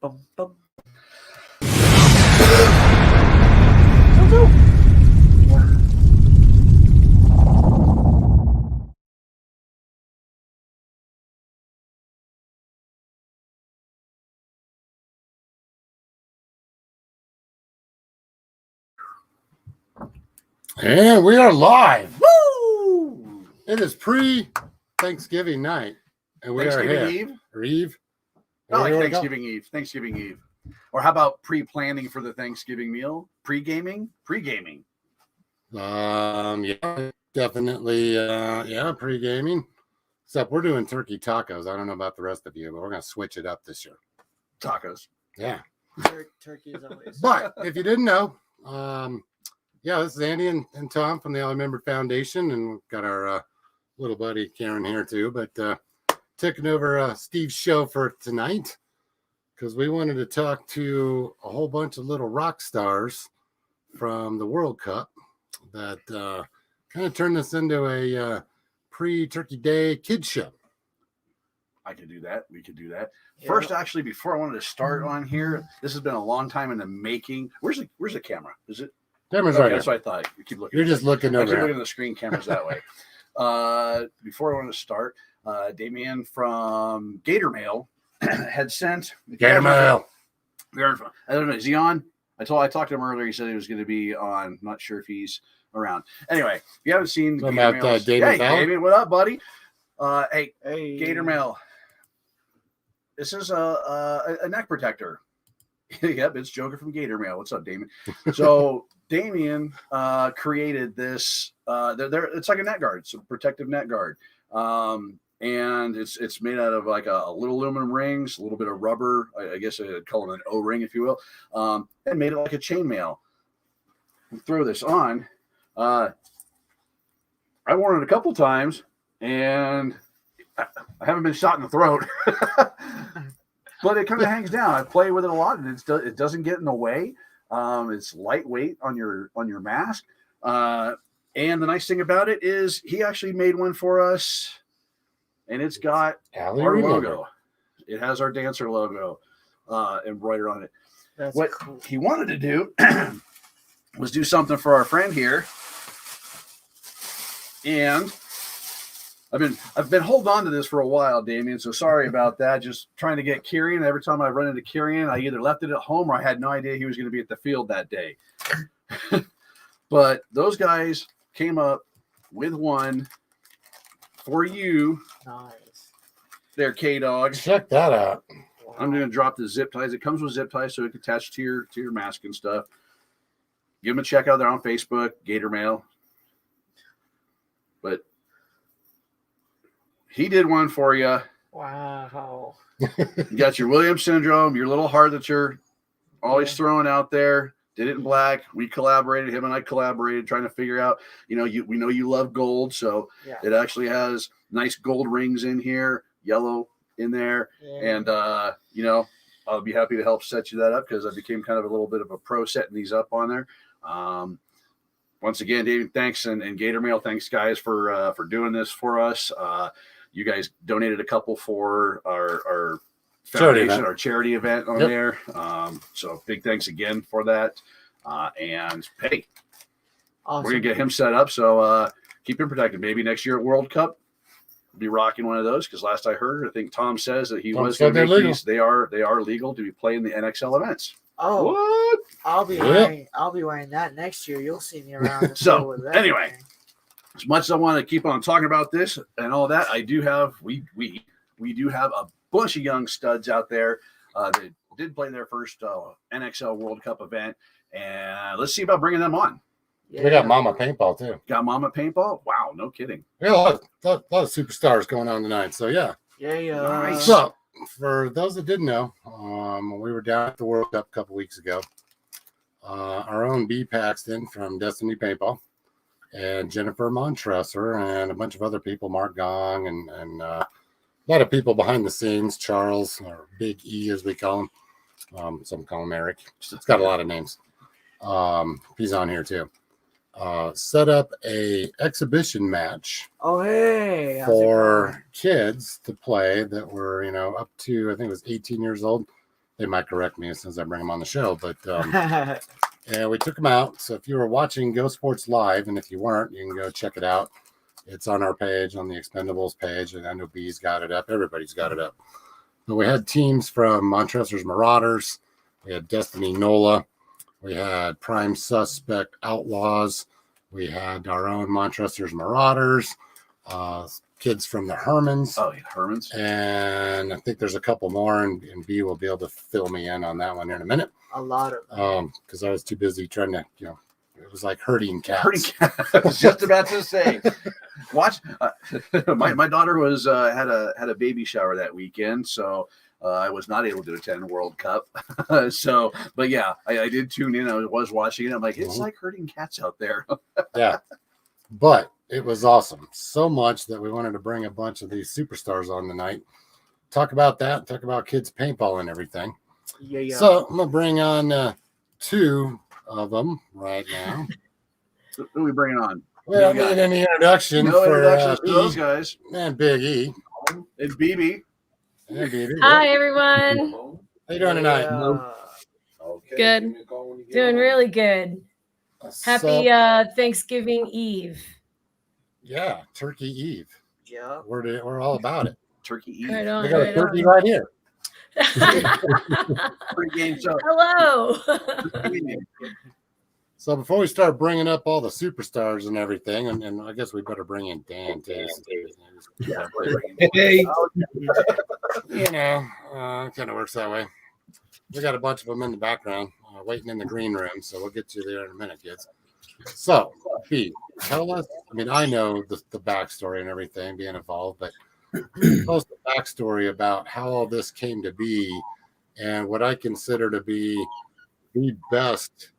Bum, bum. And we are live. Woo! It is pre-Thanksgiving night. And we are here. Eve? Or Eve. I like Thanksgiving Eve. Thanksgiving Eve. Or how about pre-planning for the Thanksgiving meal? Pre-gaming? Pre-gaming. Yeah, definitely. Pre-gaming. Except we're doing turkey tacos. I don't know about the rest of you, but we're going to switch it up this year. Tacos. Yeah. Turkey is always. But if you didn't know, this is Andy and Tom from the Alley Member Foundation, and we've got our little buddy Karen here too. But taking over Steve's show for tonight because we wanted to talk to a whole bunch of little rock stars from the World Cup that kind of turned this into a pre-Turkey Day kids show. I could do that. We could do that. Yeah. First, actually, before I wanted to start on here, this has been a long time in the making. Where's the camera? Is it? Camera's Okay, right that's here. what I thought. You keep looking. You're just looking I over keep here. looking at the screen cameras that way. Before I want to start, Damien from Gator Mail had sent Gator Mail. I don't know. Is he on? I talked to him earlier. He said he was going to be on. Not sure if he's around. Anyway, if you haven't seen Talking Gator about, Mail, Damien hey, Bell? Damien, what up, buddy? Hey, Hey. Gator Mail. This is a neck protector. Yep, it's Joker from Gator Mail. What's up, Damien? So Damien created this. It's like a net guard. It's a protective net guard, and it's made out of like a little aluminum rings, a little bit of rubber. I guess I'd call it an O-ring, if you will, and made it like a chainmail. Throw this on. I worn it a couple times, and I haven't been shot in the throat. But it kind of hangs down. I play with it a lot, and it doesn't get in the way. It's lightweight on your mask. And the nice thing about it is he actually made one for us, and it's got our logo. It has our dancer logo embroidered on it. That's What cool. he wanted to do was do something for our friend here, and I've been holding on to this for a while, Damien. So sorry about that. Just trying to get Kieran. Every time I run into Kieran, I either left it at home or I had no idea he was going to be at the field that day. But those guys came up with one for you, Nice. there, K-Dog. Check that out. Wow. I'm going to drop the zip ties. It comes with zip ties, so it can attach to your mask and stuff. Give them a check out there on Facebook, Gator Mail. But he did one for you. Wow. You got your Williams syndrome, your little heart that you're always throwing out there. Did it in black. We collaborated. Him and I collaborated, trying to figure out. We know you love gold, so Yeah. it actually has nice gold rings in here, yellow in there, Yeah. and I'll be happy to help set you that up because I became kind of a little bit of a pro setting these up on there. Once again, David, thanks, and Gator Mail, thanks guys for doing this for us. You guys donated a couple for our foundation, our charity event on there. So big thanks again for that. And hey, Awesome. we're gonna get him set up. So keep him protected. Maybe next year at World Cup, we'll be rocking one of those. Because last I heard, I think Tom says that he was going to make these. They are legal to be playing the NXL events. Oh, What? I'll be wearing that next year. You'll see me around. The So, field with that anyway. thing. As much as I want to keep on talking about this and all that, I do have we do have a bunch of young studs out there that did play their first NXL World Cup event, and let's see about bringing them on. Yeah. We got Mama Paintball too. Got Mama Paintball? Wow, no kidding. We got a lot of superstars going on tonight. So yeah. Yeah. Nice. So for those that didn't know, we were down at the World Cup a couple weeks ago. Our own B Paxton from Destiny Paintball, and Jennifer Montresor, and a bunch of other people, Mark Gong, and a lot of people behind the scenes, Charles, or Big E as we call him. Some call him Eric. It's got a lot of names. He's on here too. Set up a exhibition match Oh, hey. for kids to play that were, up to, I think it was 18 years old. They might correct me as soon as I bring them on the show, but yeah, we took them out. So if you were watching Go Sports Live, and if you weren't, you can go check it out. It's on our page, on the Expendables page, and I know B's got it up. Everybody's got it up. But we had teams from Montresor's Marauders. We had Destiny Nola. We had Prime Suspect Outlaws. We had our own Montresor's Marauders. Kids from the Hermans. Oh, yeah, Hermans. And I think there's a couple more, and B will be able to fill me in on that one in a minute. A lot of them. Because I was too busy trying to, it was like herding cats. Herding cats. I was just about to say. Watch. My daughter was had a baby shower that weekend, so I was not able to attend World Cup. But yeah, I did tune in. I was watching it. I'm like, it's like herding cats out there. Yeah, but it was awesome. So much that we wanted to bring a bunch of these superstars on tonight. Talk about that. Talk about kids paintball and everything. Yeah. So I'm gonna bring on 2 of them right now. Who are we bringing on? We don't need any introduction for introductions to those guys. And Big E. It's BB. And BB. Hi, everyone. How you doing tonight? Okay. Good. Doing really good. Happy Thanksgiving Eve. Yeah, Turkey Eve. Yeah. We're all about it. Turkey Eve. Right on, We got a right turkey on. right here. Pre-game show. Hello. So before we start bringing up all the superstars and everything, and I guess we better bring in Dan too. Hey. Kind of works that way. We got a bunch of them in the background waiting in the green room, so we'll get you there in a minute, kids. So, Pete, tell us. I mean, I know the backstory and everything being involved, but tell us the backstory about how all this came to be and what I consider to be the best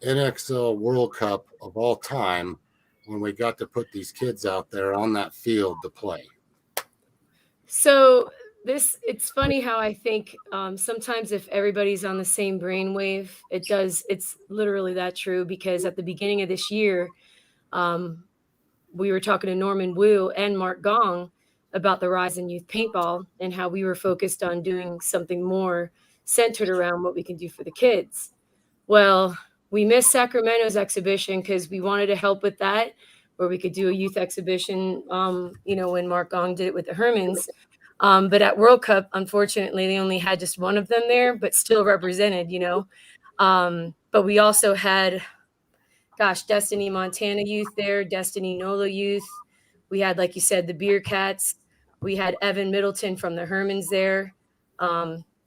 NXL World Cup of all time when we got to put these kids out there on that field to play. So it's funny how I think sometimes if everybody's on the same brainwave, it's literally that true, because at the beginning of this year, we were talking to Norman Wu and Mark Gong about the rise in youth paintball and how we were focused on doing something more centered around what we can do for the kids. Well, we missed Sacramento's exhibition because we wanted to help with that, where we could do a youth exhibition, when Mark Gong did it with the Hermans. But at World Cup, unfortunately, they only had just one of them there, but still represented, But we also had, Destiny Montana youth there, Destiny Nola youth. We had, like you said, the Beer Cats. We had Evan Middleton from the Hermans there.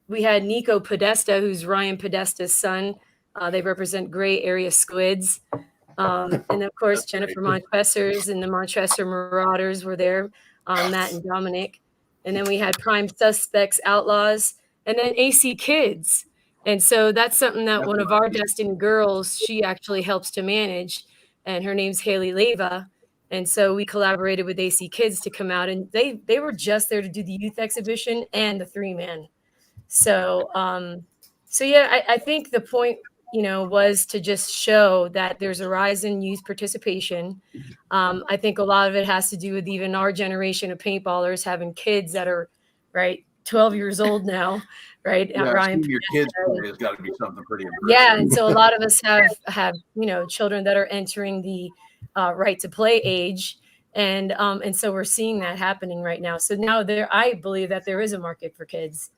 We had Nico Podesta, who's Ryan Podesta's son. They represent Gray Area Squids. And of course, Jennifer Montressors and the Montresor Marauders were there, Matt and Dominic. And then we had Prime Suspects, Outlaws, and then AC Kids. And so that's something that one of our Destiny girls, she actually helps to manage, and her name's Haley Leva. And so we collaborated with AC Kids to come out, and they were just there to do the youth exhibition and the 3-man. So, I think the point, was to just show that there's a rise in youth participation. I think a lot of it has to do with even our generation of paintballers having kids that are, 12 years old now, right? Yeah, Ryan, your kids has got to be something pretty impressive. yeah, and so a lot of us have children that are entering the right to play age, and so we're seeing that happening right now. So now I believe that there is a market for kids.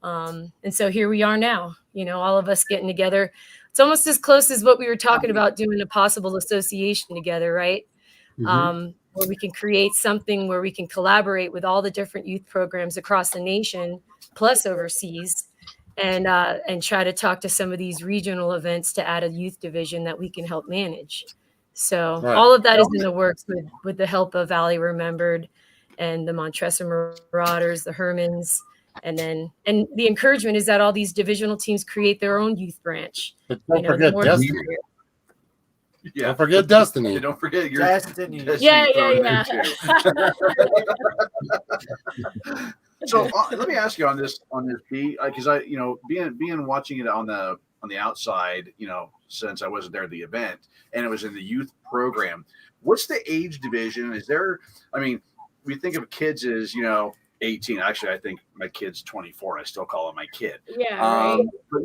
And so here we are now, all of us getting together. It's almost as close as what we were talking about doing a possible association together, right? Mm-hmm. Where we can create something where we can collaborate with all the different youth programs across the nation, plus overseas, and try to talk to some of these regional events to add a youth division that we can help manage. So all of that is in the works with the help of Valley Remembered and the Montresor Marauders, the Hermans. And the encouragement is that all these divisional teams create their own youth branch. But don't forget Destiny. Yeah. Don't forget Destiny. Don't forget your Destiny. Yeah. So let me ask you on this B, because I being watching it on the outside, since I wasn't there at the event, and it was in the youth program. What's the age division? Is there? I mean, we think of kids as 18. Actually, I think my kid's 24. And I still call him my kid. Yeah, right. But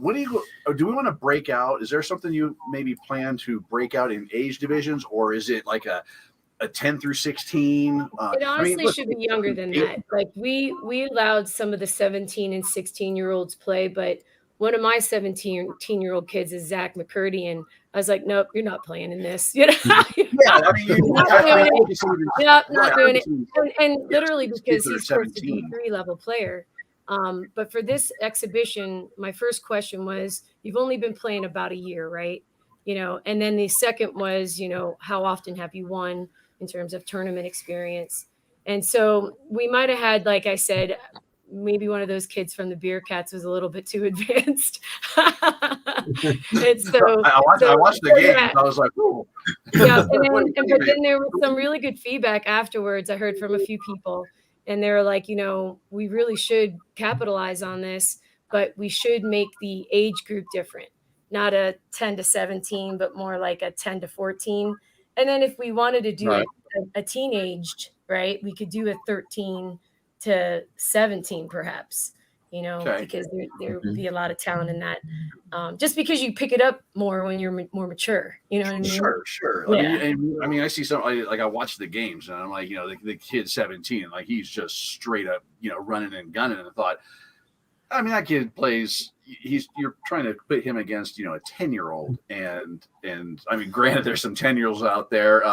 what do you do? We want to break out? Is there something you maybe plan to break out in age divisions, or is it like a 10 through 16? It honestly look, should be younger than that. Like we allowed some of the 17 and 16-year-olds play, but one of my 17-year-old kids is Zach McCurdy, and I was like, nope, you're not playing in this. You know, Yeah, I mean, not doing it. Yep, not doing it. Right, And literally kids because that are he's supposed to 17. be a 3-level player. But for this exhibition, my first question was, you've only been playing about a year, right? You know, and then the second was, you know, how often have you won in terms of tournament experience? And so we might have had, like I said, maybe one of those kids from the Beer Cats was a little bit too advanced. And so I watched the game. yeah. I was like, oh. Yeah, but then there was some really good feedback afterwards. I heard from a few people, and they were like, you know, we really should capitalize on this, but we should make the age group different, not a 10 to 17, but more like a 10 to 14. And then if we wanted to do Right. a teenaged, right, we could do a 13 to 17 perhaps, you know, Okay. because there would be a lot of talent in that. Just because you pick it up more when you're more mature, you know what I mean? Sure. Yeah. I mean, I see some like I watch the games, and I'm like, you know, the kid's 17, like he's just straight up, you know, running and gunning. And I thought, I mean, that kid plays. You're trying to put him against, you know, a 10-year-old, and I mean, granted, there's some 10-year-olds out there.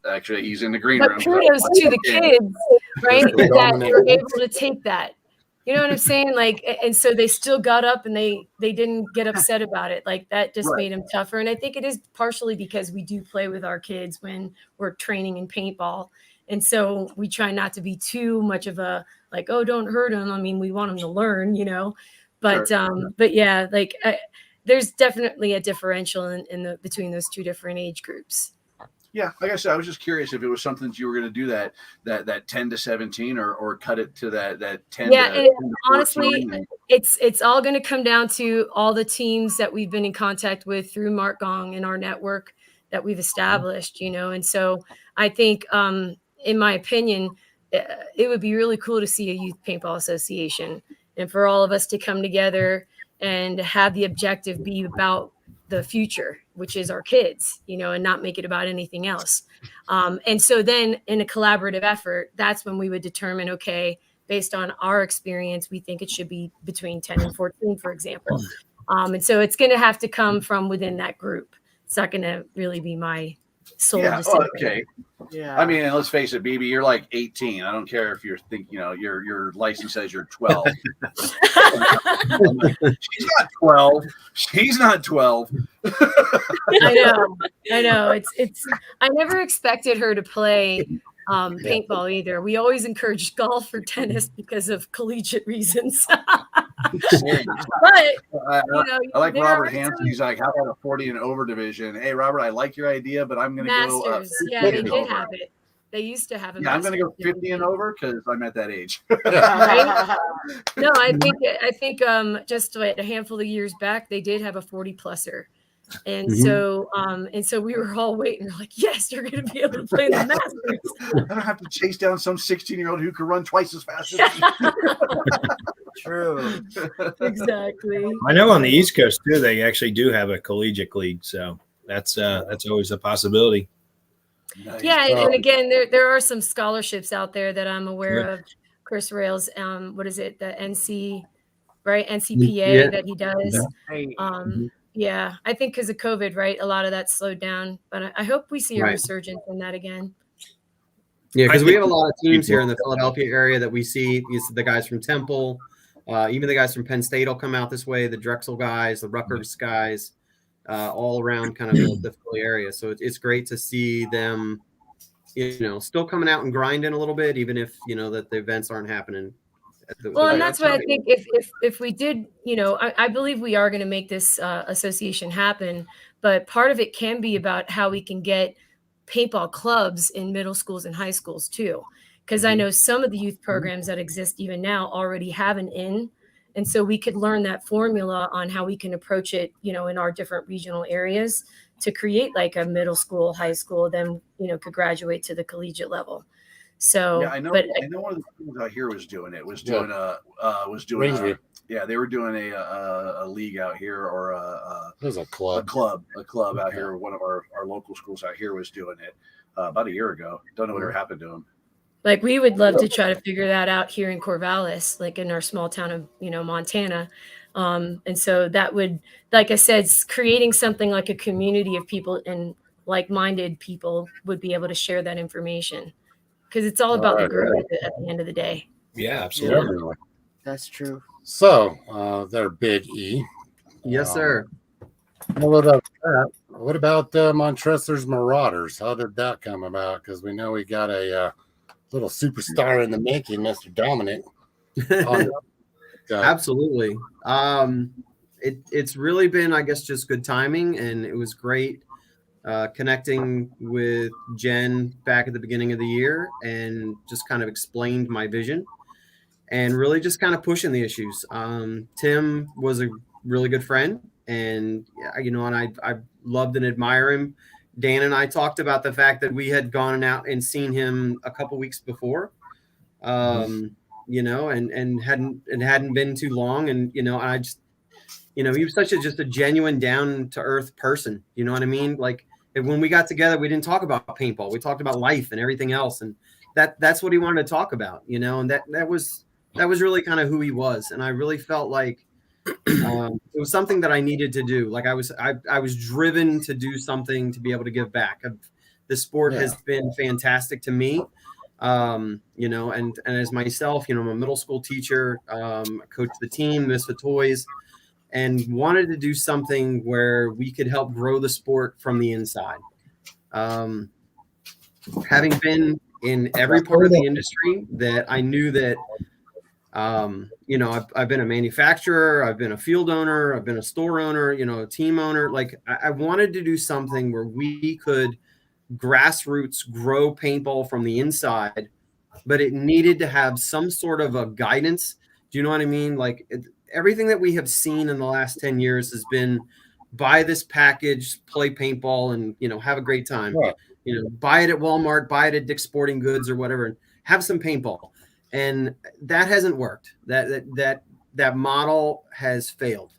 Actually, he's in the green room. But kudos to the kids, right? That were able to take that. You know what I'm saying? Like, and so they still got up and they didn't get upset about it. Like that just made them tougher. And I think it is partially because we do play with our kids when we're training in paintball. And so we try not to be too much of a like, oh, don't hurt them. I mean, we want them to learn, you know, but yeah, like there's definitely a differential in between those two different age groups. Yeah, like I said, I was just curious if it was something that you were going to do that 10 to 17 or cut it to that 10 yeah, to, and 10 to honestly, and... it's all going to come down to all the teams that we've been in contact with through Mark Gong and our network that we've established, you know. And so I think, in my opinion, it would be really cool to see a youth paintball association and for all of us to come together and have the objective be about the future, which is our kids, you know, and not make it about anything else. And so then in a collaborative effort, that's when we would determine, okay, based on our experience, we think it should be between 10 and 14, for example. And so it's going to have to come from within that group. It's not going to really be my sole decision. Okay. Yeah. I mean, and let's face it, BB, you're like 18. I don't care if you're you know, your license says you're 12. She's not 12. She's not 12. I know. It's. I never expected her to play paintball either. We always encouraged golf or tennis because of collegiate reasons. But I like there Robert are Hansen. He's like, how about a 40 and over division? Hey, Robert, I like your idea, but I'm going to go. Masters. Yeah, they did have it. They used to have a. Yeah, I'm going to go Masters. 50 and over because I'm at that age. Right? No, I think just a handful of years back they did have a 40-pluser. And so we were all waiting. We're like, yes, you're going to be able to play the Masters. I don't have to chase down some 16-year-old who can run twice as fast as me. True. Exactly. I know on the East Coast too, they actually do have a collegiate league, so that's always a possibility. Nice. Yeah, and again, there are some scholarships out there that I'm aware of. Chris Rails, what is it? The NCPA that he does. Yeah, I think because of COVID, right? A lot of that slowed down, but I hope we see a resurgence in that again. Yeah, because we have a lot of teams here in the Philadelphia area that we see. The guys from Temple, even the guys from Penn State will come out this way. The Drexel guys, the Rutgers guys, all around kind of the Philly area. So it's great to see them, you know, still coming out and grinding a little bit, even if you know that the events aren't happening. Well, and that's why I think if we did, you know, I believe we are going to make this association happen, but part of it can be about how we can get paintball clubs in middle schools and high schools too, because I know some of the youth programs that exist even now already have an in, and so we could learn that formula on how we can approach it, you know, in our different regional areas to create like a middle school, high school, then, you know, could graduate to the collegiate level. So, Yeah, I know. but I know one of the schools out here was doing it. Rangeview. Yeah, they were doing a league out here, or There's a a club. club out Yeah. here. One of our local schools out here was doing it about a year ago. Don't know what happened to them. like we would love to try to figure that out here in Corvallis, like in our small town of, Montana. And so that would, like I said, creating something like a community of people and like-minded people would be able to share that information, because it's all about the Right, group right. at the end of the day. Yeah, absolutely. Definitely. That's true. So they're Big E. Yes, sir. What about Montresor's Marauders? How did that come about? Because we know we got a little superstar in the making, Mr. Dominic. Absolutely. It's really been, I guess, just good timing, and it was great connecting with Jen back at the beginning of the year, and just kind of explained my vision, and really just kind of pushing the issues. Tim was a really good friend, and I loved and admire him. Dan and I talked about the fact that we had gone out and seen him a couple weeks before. And hadn't been too long, and I just, he was such just a genuine down to earth person. You know what I mean? Like, when we got together, we didn't talk about paintball. We talked about life and everything else, and that's what he wanted to talk about. And that was really kind of who he was, and I really felt like it was something that I needed to do. Like I was driven to do something to be able to give back. The sport has been fantastic to me. And as myself, I'm a middle school teacher, coach the team, Misfit Toys, and wanted to do something where we could help grow the sport from the inside. Having been in every part of the industry, that I knew that, I've been a manufacturer, I've been a field owner, I've been a store owner, a team owner. Like I wanted to do something where we could grassroots grow paintball from the inside, but it needed to have some sort of a guidance. Do you know what I mean? Like everything that we have seen in the last 10 years has been buy this package, play paintball, and, have a great time. Right. Buy it at Walmart, buy it at Dick's Sporting Goods or whatever, and have some paintball. And that hasn't worked. That model has failed.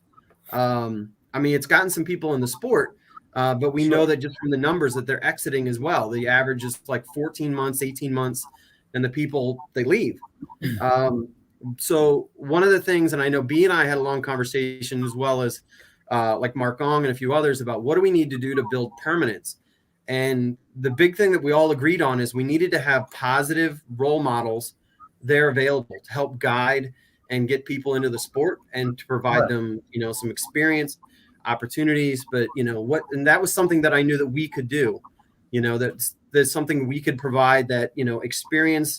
It's gotten some people in the sport, but we know that just from the numbers that they're exiting as well. The average is like 14 months, 18 months, and the people, they leave. So one of the things, and I know B and I had a long conversation, as well as like Mark Ong and a few others, about what do we need to do to build permanence. And the big thing that we all agreed on is we needed to have positive role models there available to help guide and get people into the sport, and to provide them, some experience, opportunities. But and that was something that I knew that we could do. There's something we could provide, that experience,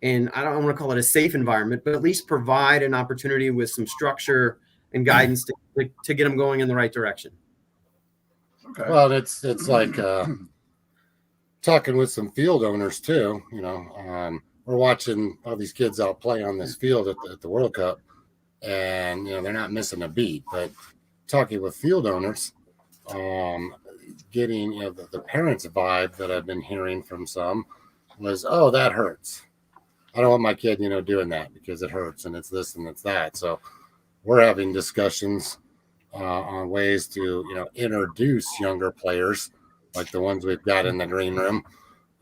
and I don't want to call it a safe environment, but at least provide an opportunity with some structure and guidance to get them going in the right direction. Okay. Well, it's like talking with some field owners too. We're watching all these kids out play on this field at the World Cup, and they're not missing a beat. But talking with field owners, getting the parents' vibe that I've been hearing from some was, oh, that hurts. I don't want my kid doing that because it hurts and it's this and it's that. So we're having discussions on ways to introduce younger players like the ones we've got in the green room,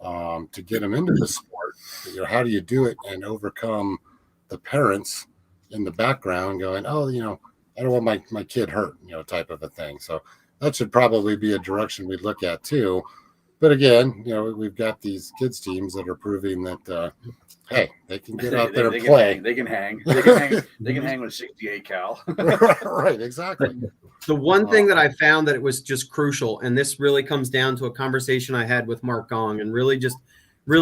to get them into the sport. How do you do it and overcome the parents in the background going, oh, I don't want my kid hurt, type of a thing. So that should probably be a direction we'd look at too. But again, we've got these kids teams that are proving that, hey, they can get out there and play. They can hang. They can hang with 68 cal. Right, exactly. The one thing that I found that it was just crucial, and this really comes down to a conversation I had with Mark Gong, and really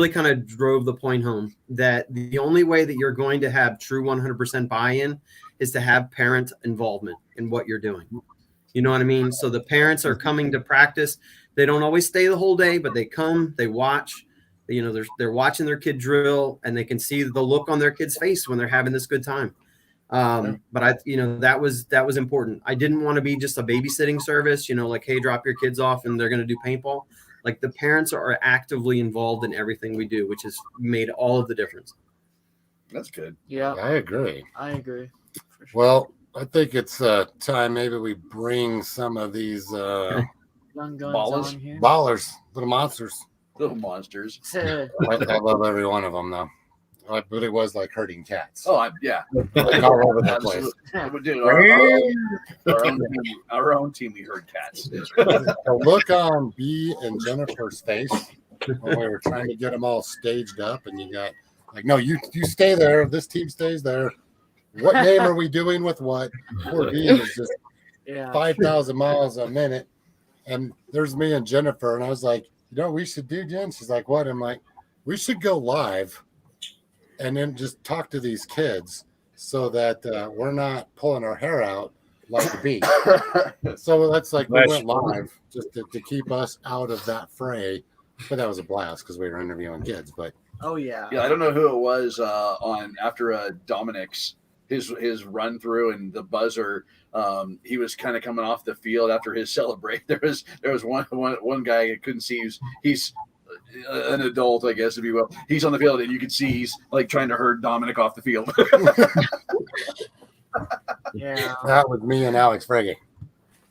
kind of drove the point home, that the only way that you're going to have true 100% buy-in is to have parent involvement in what you're doing. You know what I mean? So the parents are coming to practice. They don't always stay the whole day, but they come, they watch. They're watching their kid drill, and they can see the look on their kid's face when they're having this good time. But that was important. I didn't want to be just a babysitting service, like, hey, drop your kids off and they're going to do paintball. Like the parents are actively involved in everything we do, which has made all of the difference. That's good. Yeah, I agree. I agree. For sure. Well, I think it's time maybe we bring some of these Young guns Ballers. on here. ballers, little monsters. Little monsters. I love every one of them, though. But it was like herding cats. Oh, yeah. Like all over the place. Absolutely. Dude, our own team, we heard cats. The look on B and Jennifer's face when we were trying to get them all staged up, and you got like, no, you stay there. This team stays there. What name are we doing with what? Poor B is just 5,000 miles a minute, and there's me and Jennifer, and I was like, you know what we should do, Jen? She's like, what? I'm like, we should go live and then just talk to these kids so that we're not pulling our hair out like the bee. So that's like we went live just to keep us out of that fray. But that was a blast because we were interviewing kids. But oh yeah, I don't know who it was on after Dominic's his run through and the buzzer. He was kind of coming off the field after his celebration. There was one guy I couldn't see. He's an adult, I guess, if you will. He's on the field, and you can see he's like trying to herd Dominic off the field. yeah. That was me and Alex Frege.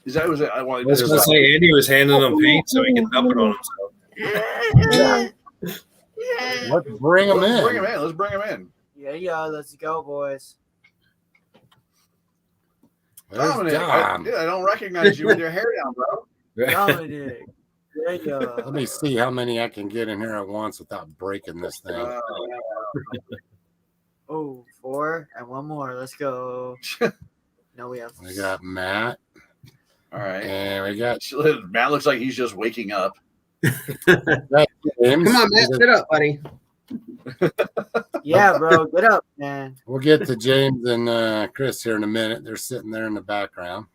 Is that was it? I wanted I was to going to say Andy was handing him paint so he can dump it on himself. Let's bring them in. Bring him in. Let's bring him in. Yeah. Let's go, boys. There's Dominic, Dom. I don't recognize you with your hair down, bro. Dominic. Yeah. Let me see how many I can get in here at once without breaking this thing. Oh, 4 and one more. Let's go. No, we have. We got Matt. All right. And we got Matt looks like he's just waking up. James. Come on, Matt, sit up, buddy. Yeah, bro, get up, man. We'll get to James and Chris here in a minute. They're sitting there in the background.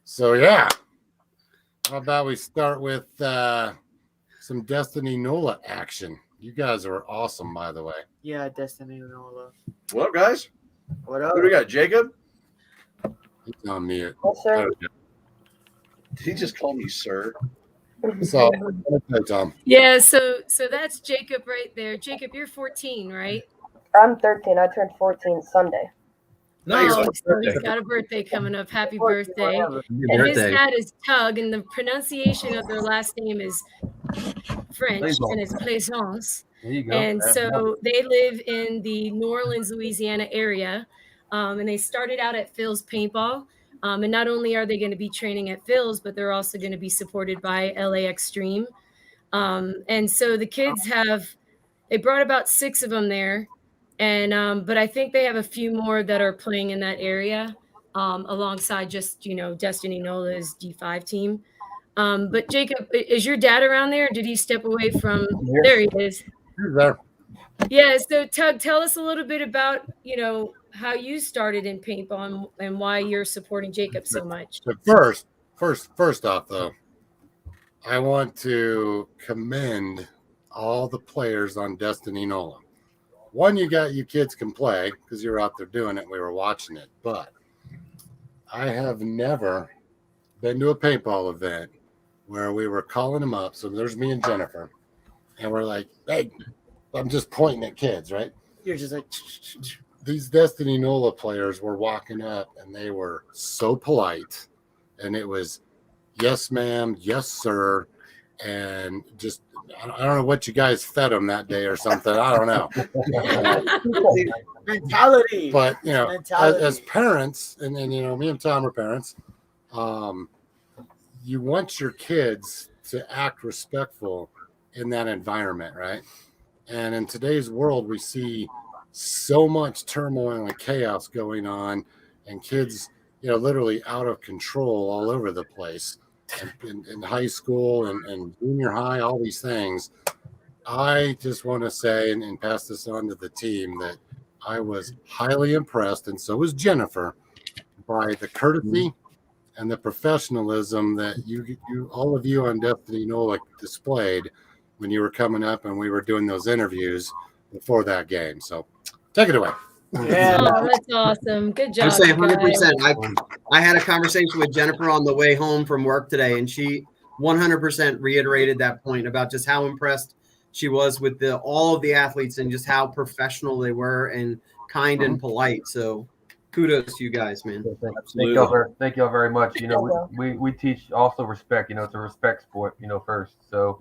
So, yeah. How about we start with some Destiny NOLA action? You guys are awesome, by the way. Yeah, Destiny NOLA. What up, guys? What up? Who do we got? Jacob? He's on mute. Yes, sir. He just called me sir. So, Tom. Yeah, so that's Jacob right there. Jacob, you're 14, right? I'm 13. I turned 14 Sunday. Nice. Oh, so he's got a birthday coming up. Happy birthday. Whatever. And his dad is Tug, and the pronunciation of their last name is French, and it's Plaisance. There you go. And so they live in the New Orleans, Louisiana area, and they started out at Phil's Paintball. And not only are they going to be training at Phil's, but they're also going to be supported by LA Extreme. And so the kids they brought about 6 of them there. And but I think they have a few more that are playing in that area alongside just, Destiny NOLA's D5 team. But Jacob, is your dad around there? Or did he step away from? Yes. There he is. He's there. Yeah. So Tug, tell us a little bit about, how you started in paintball and why you're supporting Jacob so much. But first off, though, I want to commend all the players on Destiny NOLA. One, you kids can play because you're out there doing it. We were watching it, but I have never been to a paintball event where we were calling them up. So there's me and Jennifer, and we're like, "Hey," I'm just pointing at kids, right? You're just like, These Destiny NOLA players were walking up, and they were so polite, and it was, "Yes, ma'am," "Yes, sir," and just. I don't know what you guys fed them that day or something. I don't know. mentality. But, Mentality. as parents, and me and Tom are parents, you want your kids to act respectful in that environment, right? And in today's world, we see so much turmoil and chaos going on, and kids, literally out of control all over the place. In high school and junior high, all these things. I just want to say and pass this on to the team that I was highly impressed, and so was Jennifer, by the courtesy and the professionalism that you all of you on Destiny NOLA displayed when you were coming up and we were doing those interviews before that game. So take it away. Yeah. Oh, that's awesome. Good job. I'm saying guys. 100%. I had a conversation with Jennifer on the way home from work today, and she 100% reiterated that point about just how impressed she was with all of the athletes and just how professional they were and kind and polite. So kudos to you guys, man. Thank y'all very much. You know, we teach also respect. You know, it's a respect sport. You know, first. So,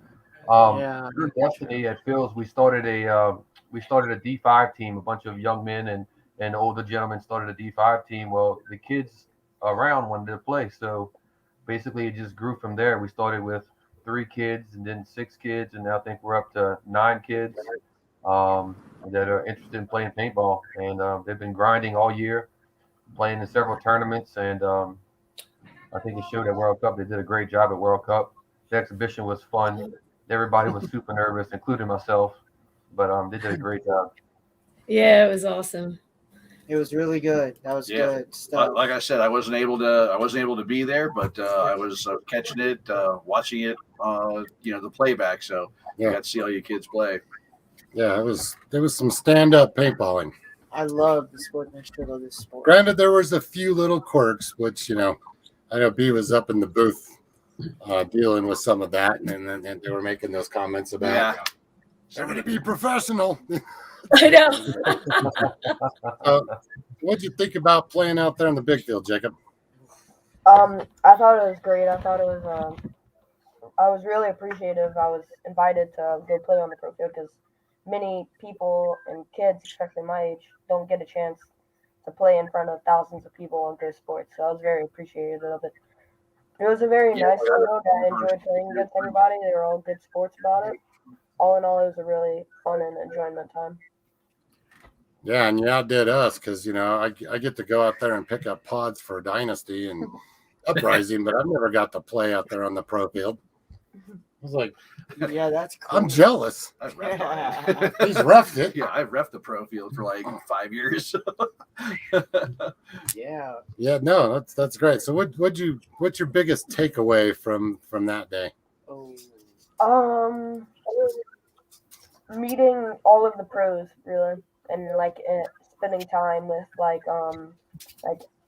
Yeah. through Destiny at Phil's, we started a D5 team. A bunch of young men and older gentlemen started a D5 team. Well, the kids around wanted to play, so basically it just grew from there. We started with 3 kids and then 6 kids, and now I think we're up to 9 kids that are interested in playing paintball. And they've been grinding all year, playing in several tournaments, and I think it showed at World Cup. They did a great job at World Cup. The exhibition was fun. Everybody was super nervous, including myself, but they did a great job. Yeah, it was awesome. It was really good. That was good stuff. Like I said, I wasn't able to be there, but I was catching it, watching it, the playback. So you got to see all you kids play. Yeah, there was some stand-up paintballing. I love the sportsmanship of this sport. Granted, there was a few little quirks, which I know B was up in the booth dealing with some of that, and then they were making those comments about they're going to be professional. I know. What'd you think about playing out there in the big field, Jacob? I thought it was great. I thought it was. I was really appreciative. I was invited to go play on the pro field because many people and kids, especially my age, don't get a chance to play in front of thousands of people on good sports. So I was very appreciative of it. It was a very nice field. I enjoyed playing against everybody. They were all good sports about it. All in all, it was a really fun and enjoyment time. Yeah, and you outdid us because I get to go out there and pick up pods for Dynasty and Uprising, but I've never got to play out there on the pro field. I was like, yeah, that's cool. I'm jealous. I've reffed on it. He's reffed it. Yeah, I've reffed the pro field for like 5 years. Yeah. Yeah, no, that's great. So what's your biggest takeaway from that day? Meeting all of the pros really, and spending time with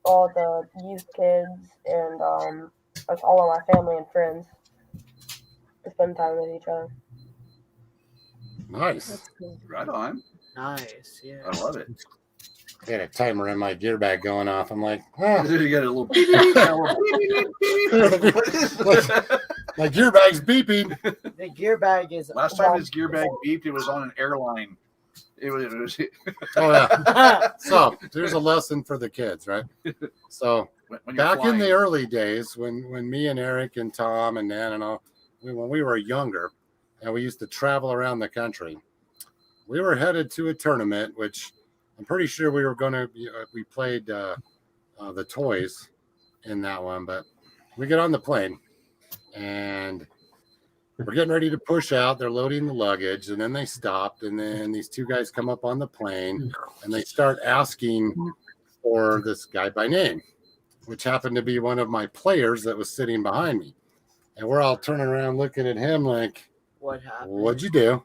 all the youth kids and with all of my family and friends to spend time with each other. Nice. That's cool. Right on. Nice. Yeah. I love it. I had a timer in my gear bag going off. I'm like, You got a little my gear bag's beeping. The gear bag is. Last time his gear bag beeped, it was on an airline. It was Oh yeah. So there's a lesson for the kids, right? So when you're back in flying. the early days, when me and Eric and Tom and Dan and all, when we were younger, and we used to travel around the country, we were headed to a tournament, which I'm pretty sure we were going to. We played the toys in that one, but we get on the plane and we're getting ready to push out. They're loading the luggage, and then they stopped, and then these 2 guys come up on the plane, and they start asking for this guy by name, which happened to be one of my players that was sitting behind me. And we're all turning around looking at him like, what happened? What'd you do?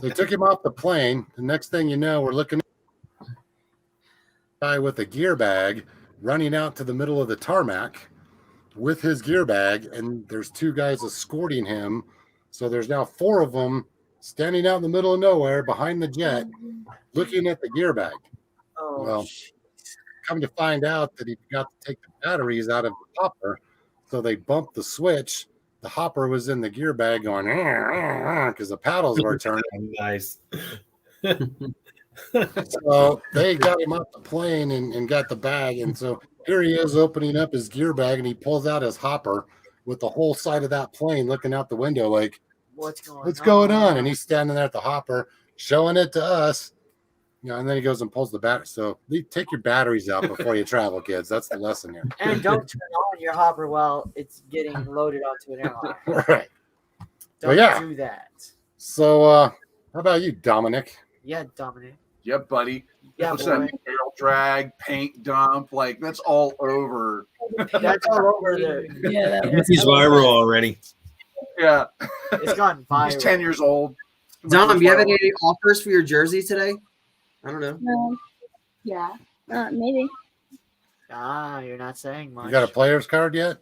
They took him off the plane. The next thing you know, we're looking at a guy with a gear bag running out to the middle of the tarmac with his gear bag, and there's 2 guys escorting him. So there's now 4 of them standing out in the middle of nowhere behind the jet looking at the gear bag. Oh, Well, come to find out that he forgot to take the batteries out of the hopper, so they bumped the switch. The hopper was in the gear bag going because the paddles were turning. Nice. So they got him off the plane and got the bag. And so here he is opening up his gear bag, and he pulls out his hopper with the whole side of that plane looking out the window like, what's going on? And he's standing there at the hopper showing it to us. And then he goes and pulls the battery. So take your batteries out before you travel, kids. That's the lesson here. And don't turn on your hopper while it's getting loaded onto an airline. Right. Don't do that. So how about you, Dominic? Yeah, Dominic. Yep, buddy. Yeah, What's boy. that? Barrel drag, paint dump, that's all over. That's all over there. Yeah, He's viral already. Yeah. It's gone viral. He's 10 years old. Dom, do you have any offers for your jersey today? I don't know. No. Yeah. Maybe. You're not saying much. You got a player's card yet?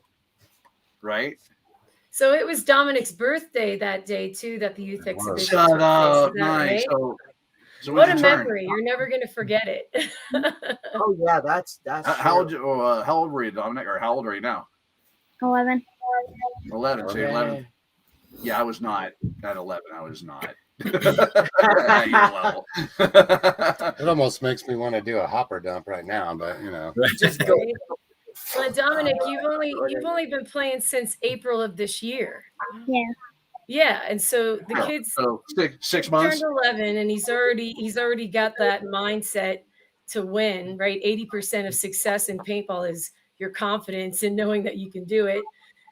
Right? So it was Dominic's birthday that day too. That the youth exhibition. Shut took place. up. Is that Nice. right? So What when's a your turn? memory! You're never gonna forget it. Oh yeah, that's How true. old were you, Dominic? Or how old are you now? 11. 11. So you're Okay. 11. Yeah, I was not at 11. I was not at your level. It almost makes me want to do a hopper dump right now, but you know. Just go. Well, Dominic, you've only been playing since April of this year. Yeah. Yeah, and so the kids So 6 months. turned 11, and he's already got that mindset to win. Right, 80% of success in paintball is your confidence in knowing that you can do it.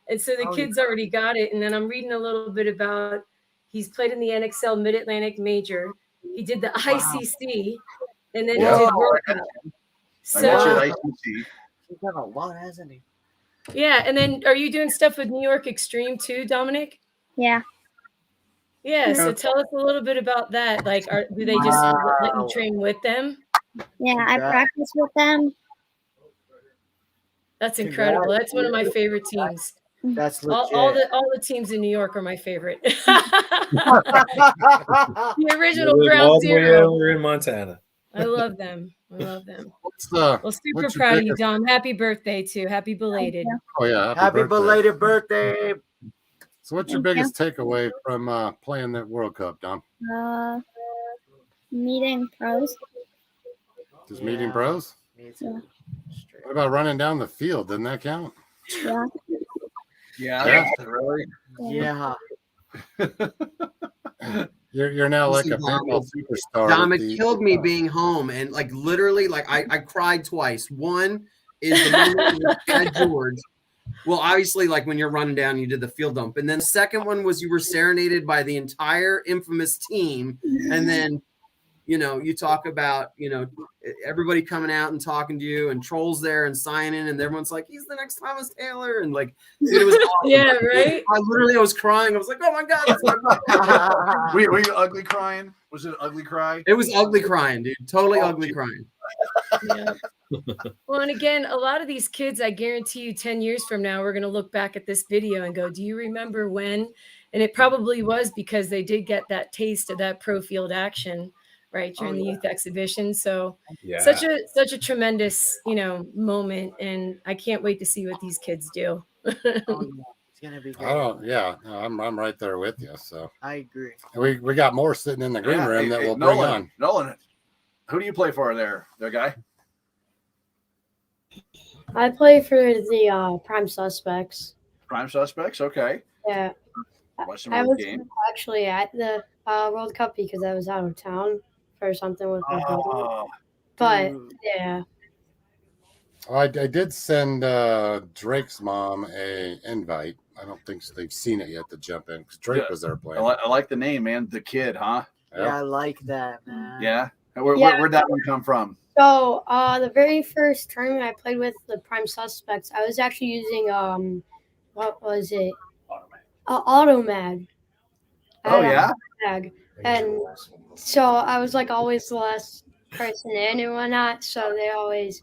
And so the kids already got it. And then I'm reading a little bit about he's played in the NXL Mid Atlantic Major. He did the ICC, and then he did World Cup. I met you So at ICC. He's done a lot, hasn't he? yeah, and then are you doing stuff with New York Extreme too, Dominic? Yeah. Yeah, so tell us a little bit about that. Like, do they just let you train with them? Yeah, I practice with them. That's incredible. That's one of my favorite teams. That's legit. All the teams in New York are my favorite. The original All Ground the way Zero. over in Montana. I love them. Well, What's super your proud of you, biggest- Dom. Happy birthday too. Happy belated. Oh yeah, Happy birthday. belated birthday. So what's your biggest takeaway from playing that World Cup, Dom? Meeting pros. Just meeting pros? Me too. What about running down the field? Doesn't that count? Yeah. Yeah. Really? Yeah. You're now like a Listen, Dom, paintball superstar. Dom, with it the- killed me being home and like literally like I cried twice. One is the moment with Ed George. Well, obviously, like when you're running down, you did the field dump, and then the second one was you were serenaded by the entire infamous team, and then you talk about everybody coming out and talking to you, and Troll's there and signing, and everyone's like, he's the next Thomas Taylor, and like dude, it was awesome. Yeah, right. I was crying. I was like, oh my god, that's my brother. Were you ugly crying? Was it an ugly cry? It was ugly crying, dude. Totally ugly crying. Yeah. Well, and again, a lot of these kids, I guarantee you 10 years from now, we're going to look back at this video and go, do you remember when? And it probably was because they did get that taste of that pro field action, right, during the youth exhibition. So such a tremendous, moment. And I can't wait to see what these kids do. It's gonna be good. I'm right there with you. So I agree. we got more sitting in the green room that we'll bring on. Nolan, who do you play for there guy? I play for the Prime Suspects. Prime Suspects, okay. Yeah. Watch some I of was the game. actually at the World Cup because I was out of town for something with my brother. Oh, But dude. yeah, I did send Drake's mom a invite. I don't think they've seen it yet to jump in because Drake was there playing. I like the name, man. The Kid, huh? Yeah, I like that, man. Yeah. Yeah. Where'd that one come from? so the very first tournament I played with the Prime Suspects, I was actually using what was it? Automag. I Oh had a yeah. Automag. And so I was like always the last person in and whatnot. So they always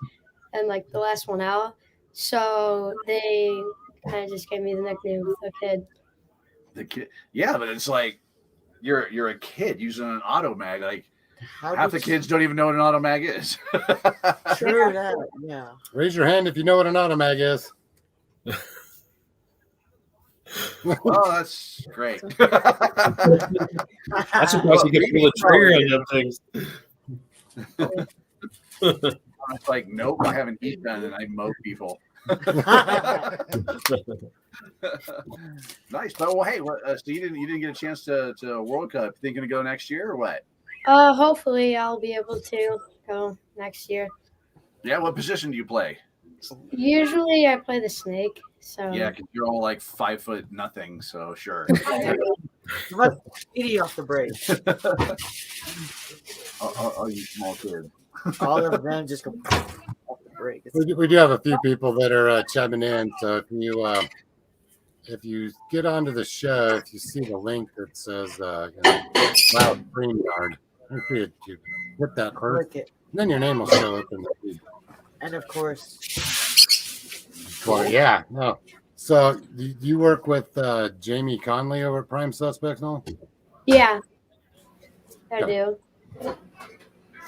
and like the last one out. So they kind of just gave me the nickname the Kid. The Kid. Yeah, but it's like you're a kid using an Automag. Like half the kids don't even know what an Automag is. True that. Yeah. Raise your hand if you know what an Automag is. Oh, that's great. That's supposed to get pull the trigger on them things. It's like, nope, I have an heat gun and I mow people. Nice, but well, hey, so you didn't get a chance to World Cup. Thinking to go next year or what? Hopefully I'll be able to go next year. Yeah, what position do you play? Usually I play the snake. So Yeah, because you're all like 5 foot nothing, so sure. Let Edie off the break. Oh, you small kid. All of them just go off the break. We do have a few people that are chiming in. So if you get onto the show, if you see the link that says Loud Green Yard, make sure you hit that first. Click it. And then your name will show up in the feed. And of course, Well, yeah, no. So you work with Jamie Conley over at Prime Suspects now? Yeah, I Okay. do.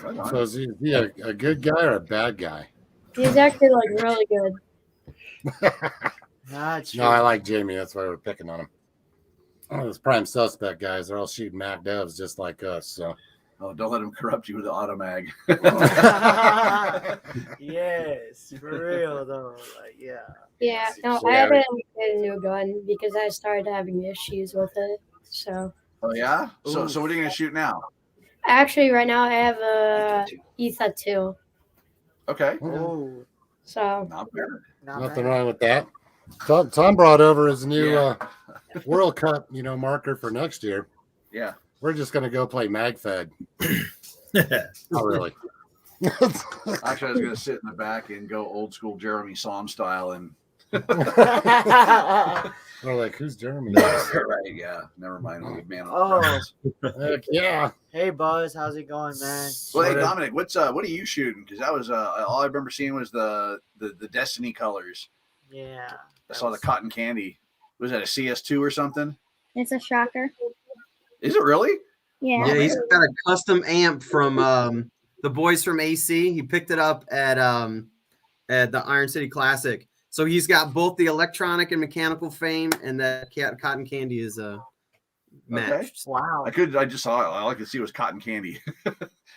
Right on. So is he a good guy or a bad guy? He's actually like really good. That's No, I like Jamie. That's why we're picking on him. Oh, those Prime Suspect guys, they're all shooting Mac devs just like us. So Oh, don't let him corrupt you with the automag. Yes, for real though. Like, yeah. Yeah, no, I had to get a new gun because I started having issues with it. So Oh yeah. So Oof. what are you gonna shoot now? actually, right now I have a ETHA 2. Okay. Oh, So Not bad. not nothing bad. wrong with that. Tom brought over his new Yeah. World Cup, marker for next year. Yeah. We're just gonna go play MagFed. Not really. Actually, I was gonna sit in the back and go old school Jeremy Somm style and We're like, who's Jeremy? right, yeah. Never mind. Old man. Oh. Heck yeah. Hey Buzz, how's it going, man? Well, hey Dominic, what are you shooting? Because that was all I remember seeing was the Destiny colors. Yeah. I saw the cotton candy. Was that a CS2 or something? It's a shocker. Is it really? Yeah. Yeah, he's got a custom amp from the boys from AC. He picked it up at the Iron City Classic. So he's got both the electronic and mechanical fame, and that cotton candy is matched. Okay. Wow. I just saw it. All I could see was cotton candy.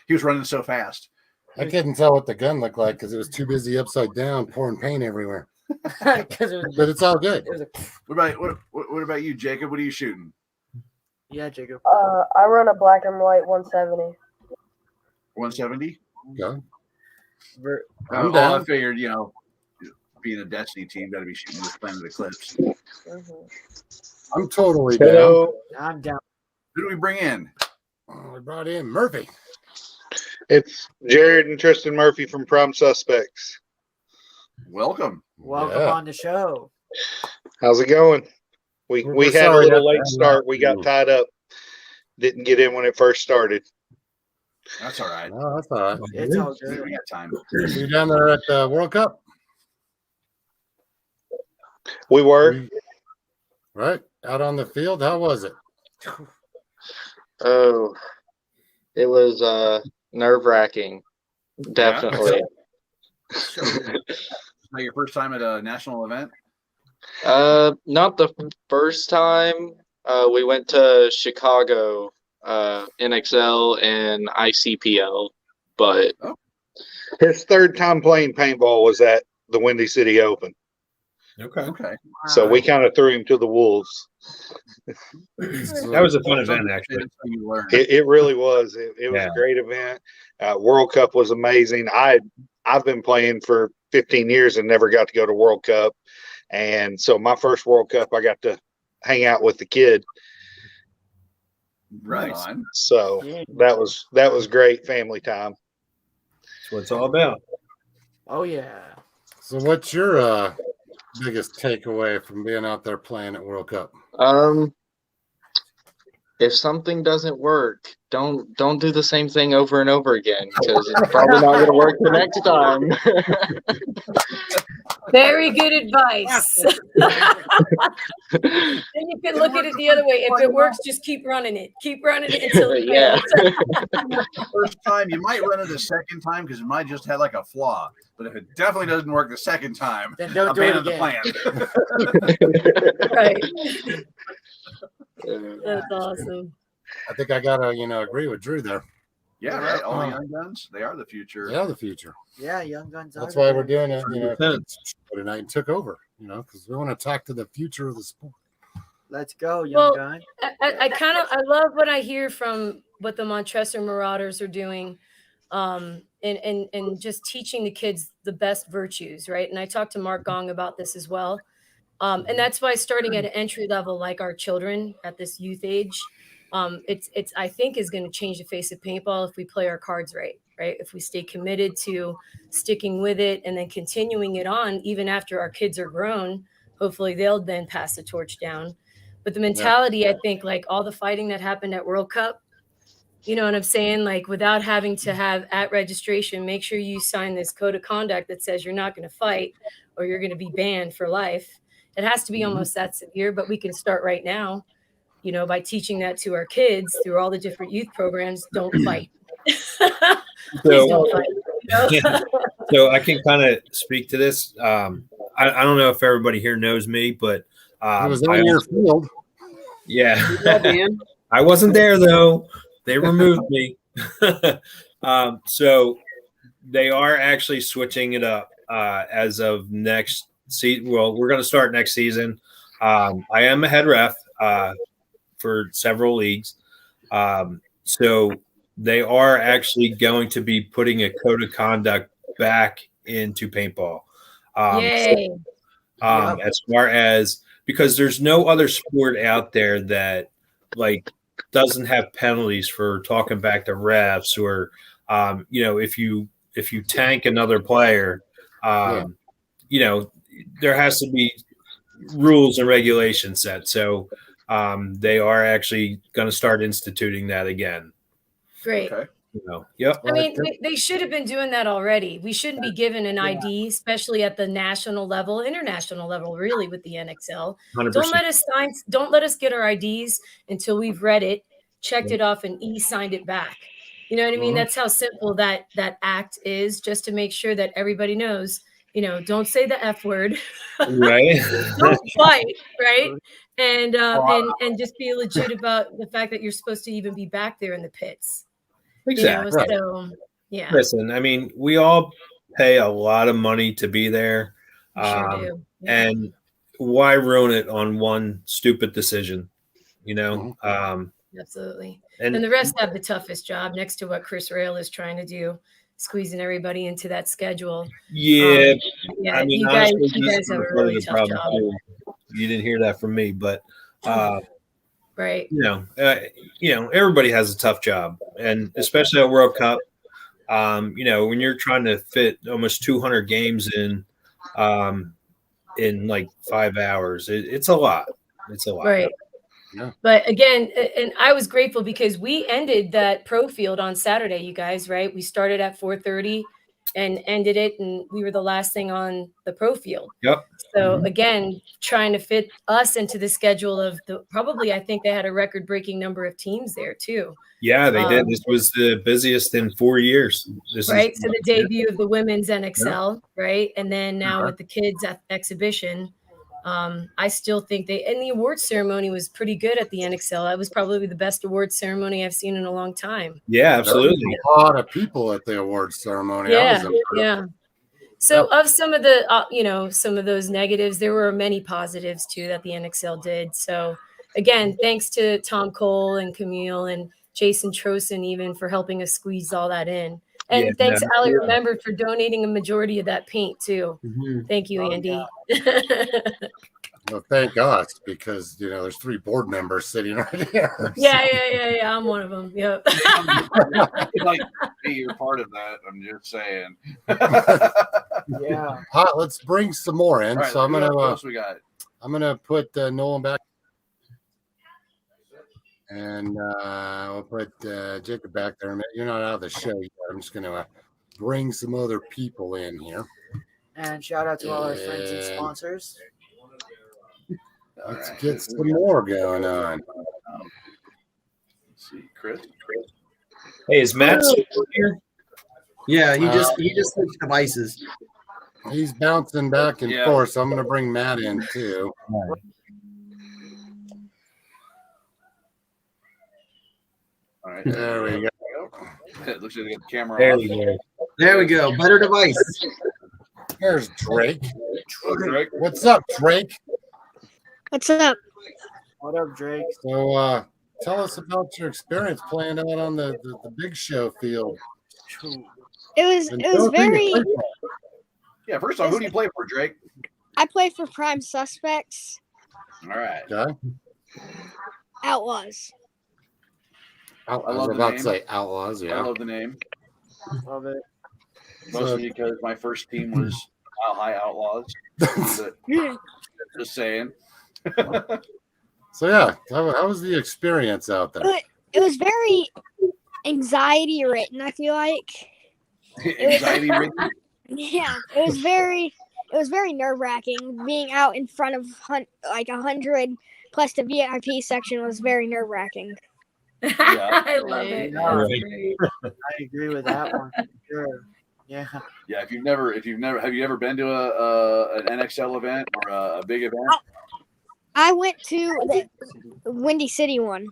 He was running so fast. I couldn't tell what the gun looked like because it was too busy upside down pouring paint everywhere. But it's all good. What about you, Jacob? What are you shooting? Yeah, Jacob. I run a black and white 170. 170? Okay. I'm down. I figured, being a Destiny team, got to be shooting with Planet Eclipse. I'm totally Hello. I'm down. Who do we bring in? down. We brought in Murphy. It's Jared and Tristan Murphy from Prime Suspects. Welcome. Welcome Yeah. on the show. How's it going? We We're had a sorry little that- late start. We got tied up. Didn't get in when it first started. That's all right. No, that's all right. It's all good. We got time. So you down there at the World Cup? We were. Right? Out on the field? How was it? Oh, it was nerve-wracking. Definitely. Is that your first time at a national event? Not the first time. We went to Chicago, NXL and ICPL, but His third time playing paintball was at the Windy City Open. Okay. So we kind of threw him to the wolves. That was a fun event, actually. You learn. It really was. It was a great event. World Cup was amazing. I've been playing for 15 years and never got to go to World Cup. And so my first World Cup, I got to hang out with the kid. Right on. So that was great family time. That's what it's all about. Oh yeah. So what's your biggest takeaway from being out there playing at World Cup? if something doesn't work, don't do the same thing over and over again, because it's probably not going to work the next time. Very good advice. Then you can look at it the other way. If it works, just keep running it. Keep running it until it Yeah. fails. First time, you might run it a second time because it might just have like a flaw. But if it definitely doesn't work the second time, Then don't do it abandon the again. plan. Right. That's awesome. I think I gotta, agree with Drew there. Yeah, right. All the young guns, they are the future. They are the future. Yeah, young guns. That's are why the we're doing it, Defense. tonight and took over, because we want to talk to the future of the sport. Let's go, young Well, gun. I love what I hear from what the Montresor Marauders are doing, and just teaching the kids the best virtues, right? And I talked to Mark Gong about this as well. And that's why starting at an entry level, like our children at this youth age, it's I think is going to change the face of paintball if we play our cards right? If we stay committed to sticking with it and then continuing it on, even after our kids are grown, hopefully they'll then pass the torch down. But the mentality, I think, like all the fighting that happened at World Cup, you know what I'm saying? Like without having to have at registration, make sure you sign this code of conduct that says you're not going to fight or you're going to be banned for life. It has to be almost that severe, but we can start right now, you know, by teaching that to our kids through all the different youth programs. Don't fight. Please don't fight. You know? So I can kind of speak to this. I don't know if everybody here knows me, but it was on your field. Yeah. I wasn't there though. They removed me. So they are actually switching it up as of next season. Well, we're going to start next season. I am a head ref for several leagues. So they are actually going to be putting a code of conduct back into paintball. Yay. As far as, because there's no other sport out there that like doesn't have penalties for talking back to refs or, you know, if you tank another player, you know, there has to be rules and regulations set. So they are actually going to start instituting that again. Great. Okay. You know, yep. I mean, they should have been doing that already. We shouldn't be given an ID, especially at the national level, international level, really, with the NXL. 100%. Don't let us get our IDs until we've read it, checked it off, and signed it back. You know what I mean? That's how simple that act is, just to make sure that everybody knows, you know, don't say the F word. Right. Don't fight, right? And just be legit about the fact that you're supposed to even be back there in the pits. Exactly. You know, so yeah. Listen, I mean, we all pay a lot of money to be there. Sure do. Yeah. And why ruin it on one stupid decision? You know? Absolutely. And the rest have the toughest job next to what Chris Rail is trying to do, squeezing everybody into that schedule. Yeah. Yeah, I mean, you honestly, guys have a really tough job. too. You didn't hear that from me, but right. You know, everybody has a tough job, and especially at World Cup. You know, when you're trying to fit almost 200 games in like 5 hours, it's a lot. It's a lot. Right. Yeah. But again, and I was grateful because we ended that pro field on Saturday, you guys, right? We started at 4:30 and ended it, and we were the last thing on the pro field. Yep. So again, trying to fit us into the schedule of probably, I think they had a record-breaking number of teams there too. Yeah, they did. This was the busiest in 4 years. Right. So the debut of the women's NXL, right? And then now with the kids exhibition, I still think and the award ceremony was pretty good at the NXL. That was probably the best award ceremony I've seen in a long time. Yeah, absolutely. A lot of people at the awards ceremony. Yeah. So of some of the, you know, some of those negatives, there were many positives too that the NXL did. So again, thanks to Tom Cole and Camille and Jason Trosen even for helping us squeeze all that in. And thanks, Ali, remember, for donating a majority of that paint too. Thank you, Andy. Well, thank us, because you know there's 3 board members sitting right here. Yeah. I'm one of them. Yep. Like, hey, you're part of that. I'm just saying. Yeah. Let's bring some more in. Right, so I'm gonna. What else we got? I'm gonna put Nolan back, and we'll put Jacob back there. You're not out of the show yet. I'm just gonna bring some other people in here. And shout out to all our friends and sponsors. Let's get some more going on. Let's see, Chris. Hey, is Matt here? Yeah, he just switched devices. He's bouncing back and forth, so I'm going to bring Matt in too. All right, there we go. It looks like they got the camera There on. we go. There we go. Better device. There's Drake. Drake. What's up, Drake? What's up? What up, Drake? So, tell us about your experience playing out on the big show field. It was very. Yeah, first off, who do you play for, Drake? I play for Prime Suspects. All right. Okay. Outlaws. I was about to say Outlaws. Yeah. I love the name. Love it. Mostly because my first team was Mile High Outlaws. Just saying. So yeah, how was the experience out there? It was very anxiety ridden. I feel like anxiety ridden. Yeah, it was very. very nerve-wracking. Being out in front of like 100 plus the VIP section was very nerve-wracking. I love it. Yeah. That's great. I agree with that one. Sure. Yeah. Yeah, have you ever been to an NXL event or a big event? I went to the Windy City one.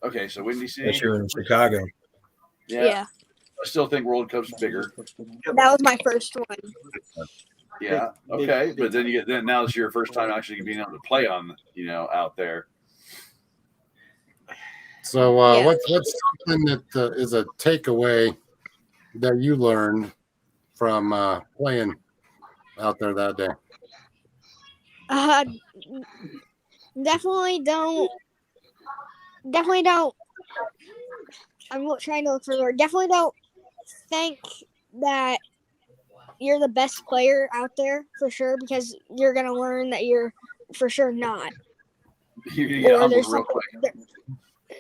Okay, so Windy City. Yes, you're in Chicago. Yeah. I still think World Cup's bigger. That was my first one. Yeah. Okay, but then now it's your first time actually being able to play on, out there. So, what's something that is a takeaway that you learned from playing out there that day? Definitely don't. I'm trying to look for the word. Definitely don't think that you're the best player out there for sure, because you're gonna learn that you're for sure not. Yeah,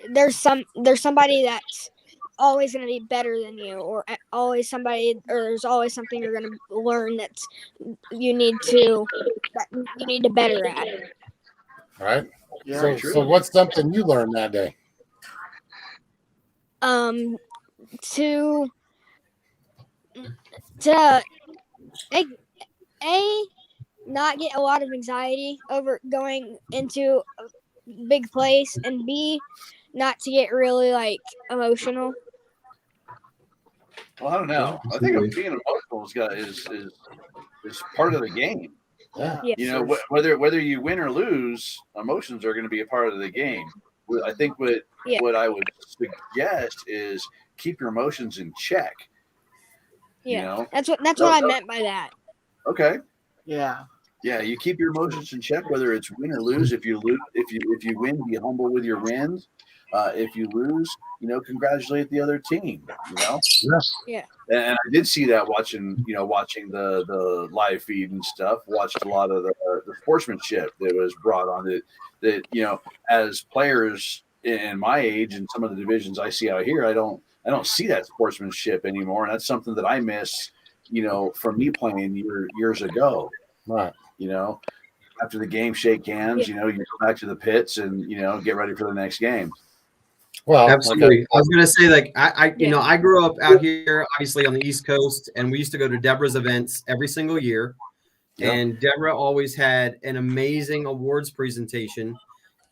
there's somebody that's always going to be better than you, or there's always something you're going to learn that you need to better at. All right. Yeah, so what's something you learned that day? To not get a lot of anxiety over going into a big place, and B, not to get really like emotional. Well, I don't know. I think being emotional is part of the game. Yeah. Whether you win or lose, emotions are going to be a part of the game. I think what I would suggest is keep your emotions in check. Yeah, that's what I meant by that. Okay. Yeah. Yeah, you keep your emotions in check, whether it's win or lose. If you win, be humble with your wins. If you lose, congratulate the other team. Yeah. And I did see that watching the live feed and stuff. Watched a lot of the sportsmanship that was brought on. That as players in my age and some of the divisions I see out here, I don't see that sportsmanship anymore, and that's something that I miss. From me playing years ago. Right. After the game, shake hands. You go back to the pits and get ready for the next game. Well, absolutely. I was going to say, like, I grew up out here, obviously on the East Coast, and we used to go to Deborah's events every single year. Yep. And Deborah always had an amazing awards presentation.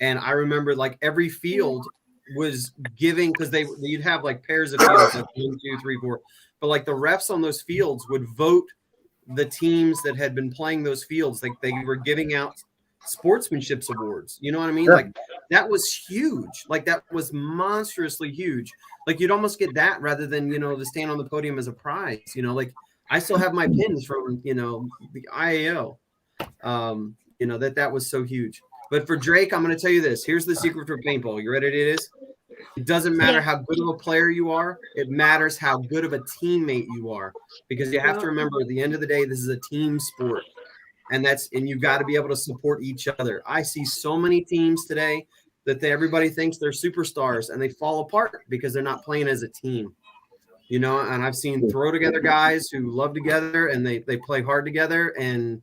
And I remember, like, every field was giving, because you'd have like pairs of fields, like 1, 2, 3, 4. But like the refs on those fields would vote the teams that had been playing those fields. Like they were giving out sportsmanship awards. You know what I mean? Sure. Like that was huge. Like that was monstrously huge. Like you'd almost get that rather than, to stand on the podium as a prize. Like I still have my pins from, the IAO. That was so huge. But for Drake, I'm going to tell you this. Here's the secret for paintball. You ready to do this? It doesn't matter how good of a player you are. It matters how good of a teammate you are, because you have to remember at the end of the day, this is a team sport, and you've got to be able to support each other. I see so many teams today that everybody thinks they're superstars and they fall apart because they're not playing as a team, and I've seen throw together guys who love together and they play hard together and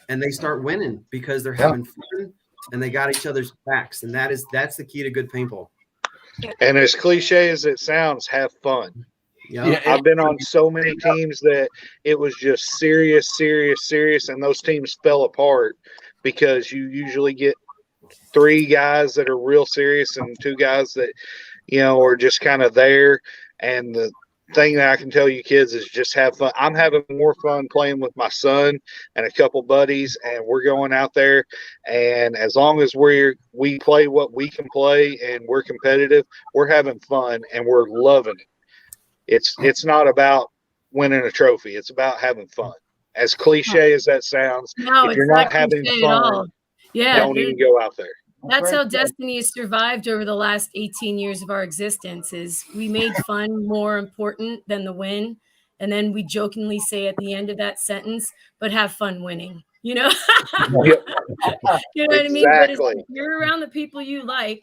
they start winning because they're having fun and they got each other's backs. And that's the key to good paintball. And as cliche as it sounds, have fun. Yeah, I've been on so many teams that it was just serious, and those teams fell apart because you usually get 3 guys that are real serious and 2 guys that, are just kind of there. And the thing that I can tell you kids is just have fun. I'm having more fun playing with my son and a couple buddies, and we're going out there, and as long as we play what we can play and we're competitive, we're having fun and we're loving it. It's not about winning a trophy, it's about having fun. As cliche as that sounds, if you're not having fun, don't even go out there. That's how Destiny has survived over the last 18 years of our existence. Is we made fun more important than the win, and then we jokingly say at the end of that sentence, "But have fun winning." You know what I mean? But if you're around the people you like,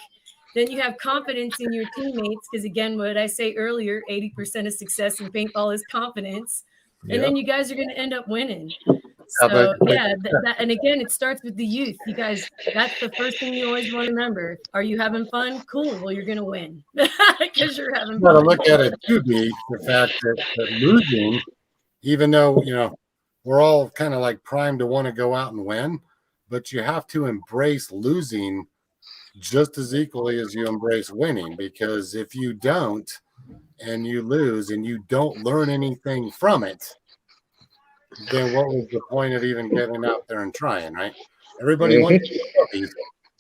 then you have confidence in your teammates. Because again, what I say earlier, 80% of success in paintball is confidence, and then you guys are going to end up winning. So and again, it starts with the youth. You guys, that's the first thing you always want to remember. Are you having fun? Cool. Well, you're gonna win because you're having You got to fun. look at it too, be the fact that losing, even though we're all kind of like primed to want to go out and win, but you have to embrace losing just as equally as you embrace winning, because if you don't and you lose and you don't learn anything from it, then what was the point of even getting out there and trying, right? Everybody wants to be trophies,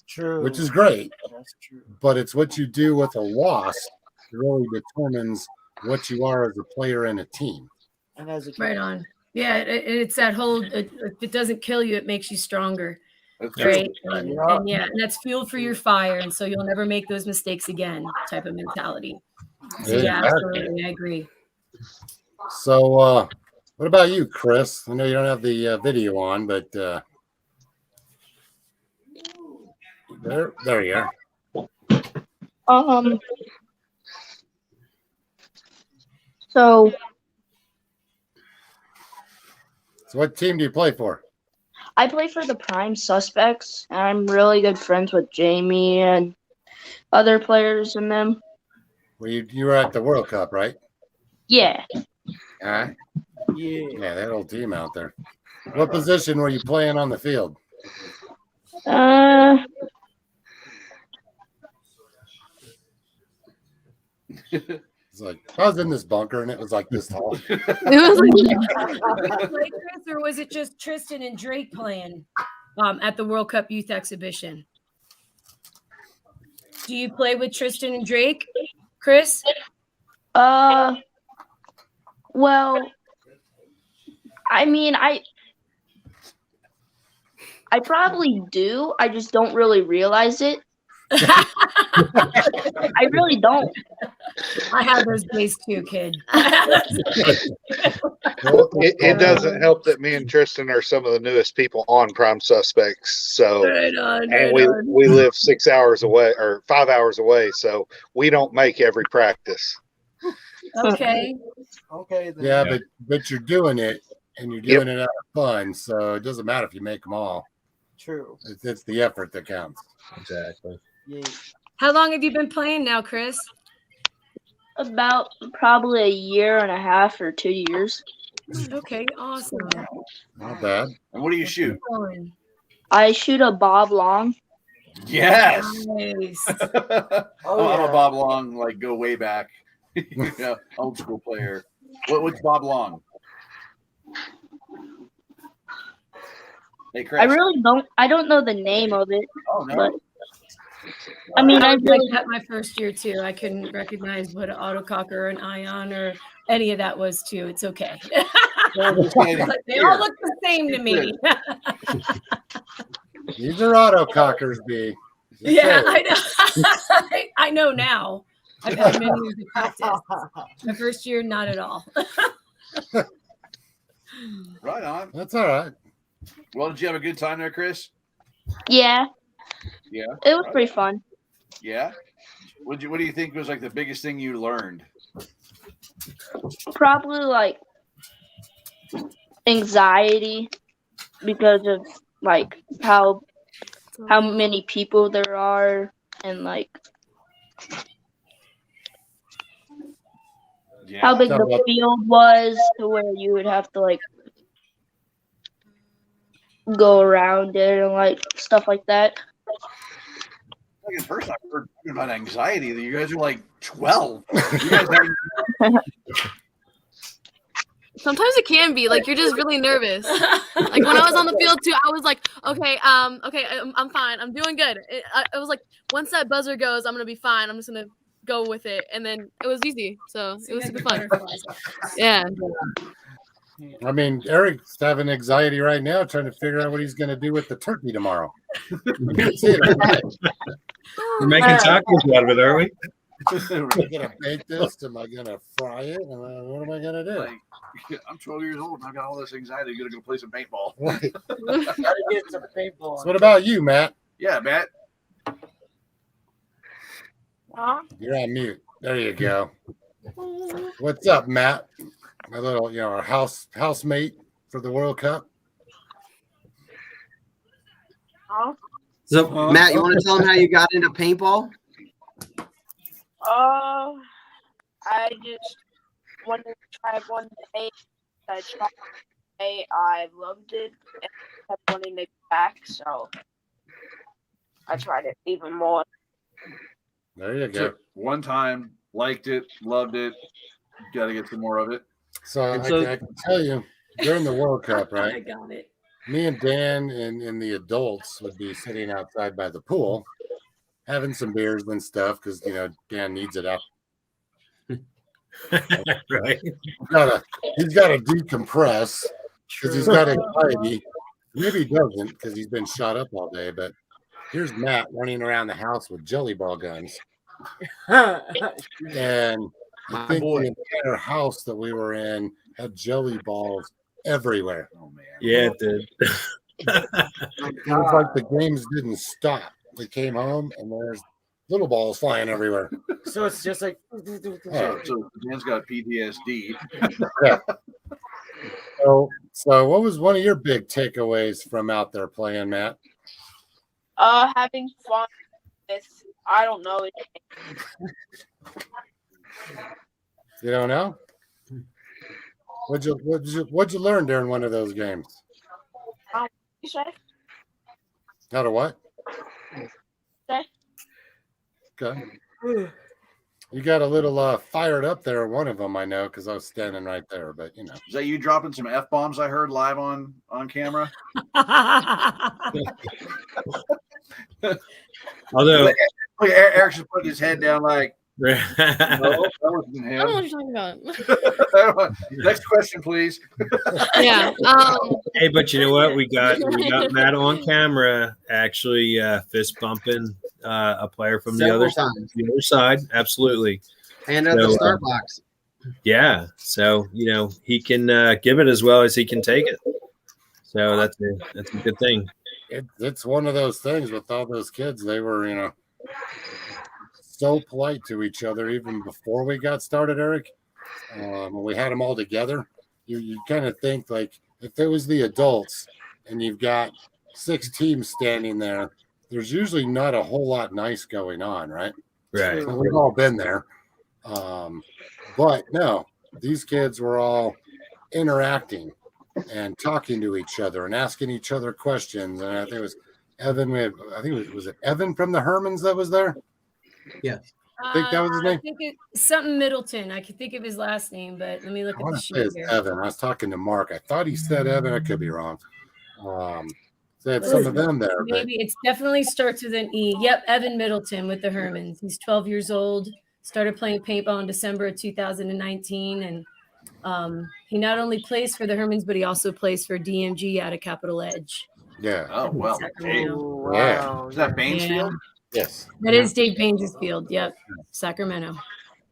True. which is great, That's true. but it's what you do with a loss that really determines what you are as a player in a team. And as a Right on. Yeah, it's that whole. If it doesn't kill you, it makes you stronger. That's Right. true. And that's fuel for your fire. And so you'll never make those mistakes again type of mentality. So yeah, absolutely. I agree. So what about you, Chris? I know you don't have the video on, but there you are. So what team do you play for? I play for the Prime Suspects, and I'm really good friends with Jamie and other players in them. Well, you were at the World Cup, right? Yeah. Yeah, that old team out there. What position were you playing on the field? It's like I was in this bunker and it was like this tall. Or was it just Tristan and Drake playing at the World Cup Youth Exhibition? Do you play with Tristan and Drake, Chris? Well, I mean, I probably do. I just don't really realize it. I really don't. I have those days too, kid. Well, it doesn't help that me and Tristan are some of the newest people on Prime Suspects. So, we live 6 hours away or 5 hours away, so we don't make every practice. Okay. Okay. Then. Yeah, but you're doing it and you're doing it out of fun, so it doesn't matter if you make them all. True. It's the effort that counts. Exactly. Yeah. How long have you been playing now, Chris? About probably a year and a half or 2 years. Okay, awesome. Not bad. And what do you shoot? I shoot a bob long. Yes. Nice. I'm a Bob Long, like go way back. Old school player. What's Bob Long? Hey, Chris. I don't know the name of it. Oh no. But, I mean, I was really like that my first year too. I couldn't recognize what an autococker or an ion or any of that was too. It's okay. They all look the same to me. These are autocockers, B. Yeah, I know. I know now. I've had many years of practice. My first year, not at all. Right on. That's all right. Well, did you have a good time there, Chris? Yeah. Yeah. It was pretty fun. Yeah. What do you think was like the biggest thing you learned? Probably like anxiety because of like how many people there are and like how big the field was to where you would have to like go around it and like stuff like that. Like at first I heard about anxiety that you guys are like 12. Sometimes it can be like you're just really nervous. Like when I was on the field too, I was like, okay, I'm fine, I'm doing good. It was like once that buzzer goes, I'm gonna be fine. I'm just gonna go with it, and then it was easy. So it was super fun. Yeah. I mean, Eric's having anxiety right now, trying to figure out what he's going to do with the turkey tomorrow. We're making tacos out of it, are we? Am I going to bake this? Am I going to fry it? What am I going to do? Like, I'm 12 years old and I've got all this anxiety. Going to go play some paintball. Right. Gotta get some paintball. So what about you, Matt? Yeah, Matt. You're on mute. There you go. What's up, Matt? My little, our housemate for the World Cup. So, Matt, you want to tell them how you got into paintball? I just wanted to try one day. I tried it. I loved it and kept wanting to get back, so I tried it even more. There you go. So one time, liked it, loved it. Got to get some more of it. So, I can tell you, during the World Cup, right? I got it. Me and Dan and the adults would be sitting outside by the pool, having some beers and stuff because Dan needs it out. Right. He's got to decompress because he's got anxiety. Maybe he doesn't because he's been shot up all day. But here's Matt running around the house with jelly ball guns, and I think the entire house that we were in had jelly balls everywhere. Oh man! Yeah, it did. It was like the games didn't stop. We came home and there's little balls flying everywhere. So it's just like. So Dan's got PTSD. Yeah. So what was one of your big takeaways from out there playing, Matt? Having fun with, I don't know. You don't know? What'd you learn during one of those games? You say? How to what? Say? Okay. You got a little fired up there. One of them I know because I was standing right there. But Is that you dropping some F-bombs I heard live on camera? Although look, Eric's just putting his head down like. No, that wasn't him. I don't know what you're talking about. Next question, please. Yeah. Hey, but you know what? We got Matt on camera actually fist bumping a player from the other side. Absolutely. And at the start box. Yeah. So he can give it as well as he can take it. So that's a good thing. It's one of those things with all those kids. They were so polite to each other even before we got started, Eric. When we had them all together, you kind of think like if it was the adults and you've got 6 teams standing there, there's usually not a whole lot nice going on, right? Right. So we've all been there. But no, these kids were all interacting and talking to each other and asking each other questions. And I think it was Evan. Was it Evan from the Hermans that was there? Yes. I think that was his name. I think it's something Middleton. I could think of his last name, but let me look I at want the to say sheet it's here. Evan. I was talking to Mark. I thought he said Evan. I could be wrong. They had some of them there. Maybe it definitely starts with an E. Yep, Evan Middleton with the Hermans. He's 12 years old. Started playing paintball in December of 2019, and he not only plays for the Hermans, but he also plays for DMG out of Capital Edge. Yeah. Oh well. Hey. Wow. Is that Bainesfield? Yes. That is Dave Baines' field. Yep, Sacramento.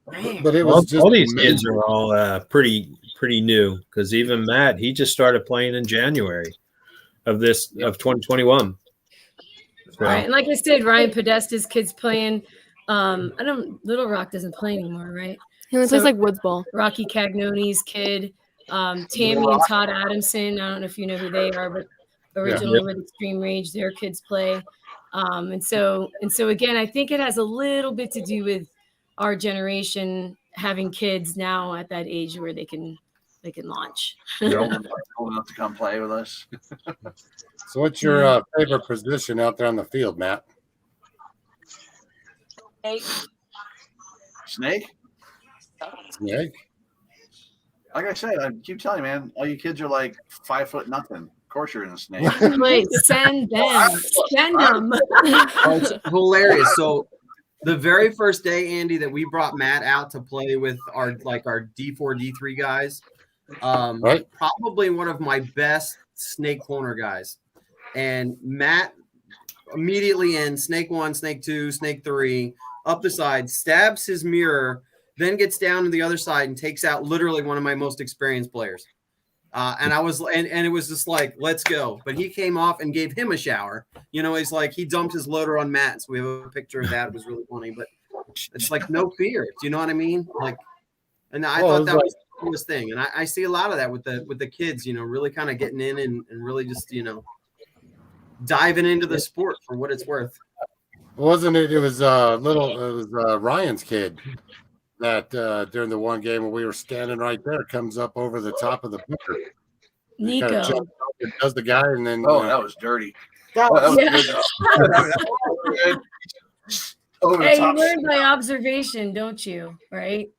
But it was just all these kids are all pretty new because even Matt, he just started playing in January of 2021. So. Right, and like I said, Ryan Podesta's kids playing. Little Rock doesn't play anymore, right? He only plays like Woods Ball. Rocky Cagnone's kid, Tammy and Todd Adamson. I don't know if you know who they are, but originally with Extreme Rage, their kids play. And so again, I think it has a little bit to do with our generation having kids now at that age where they can launch. They're old enough to come play with us. So what's your favorite position out there on the field, Matt? Snake. Snake? Like I said, I keep telling you, man, all you kids are like 5 foot nothing. Of course you're in a snake. Please send them. Send them. It's hilarious. So the very first day, Andy, that we brought Matt out to play with our D4, D3 guys, probably one of my best snake corner guys. And Matt immediately in snake 1, snake 2, snake 3, up the side, stabs his mirror, then gets down to the other side and takes out literally one of my most experienced players. And I was, and it was just like, let's go. But he came off and gave him a shower. He's like, he dumped his loader on Matt. So we have a picture of that. It was really funny, but it's like no fear. Do you know what I mean? Like, and I thought that was the coolest thing. And I see a lot of that with the kids, really kind of getting in and really just, diving into the sport for what it's worth. Wasn't it? It was Ryan's kid that during the one game when we were standing right there comes up over the top of the booker. He kind of Nico. jumps up and does the guy, and then that was dirty. That was Yeah. good. That was good. Over the Hey, you top. learn by observation, don't you? Right?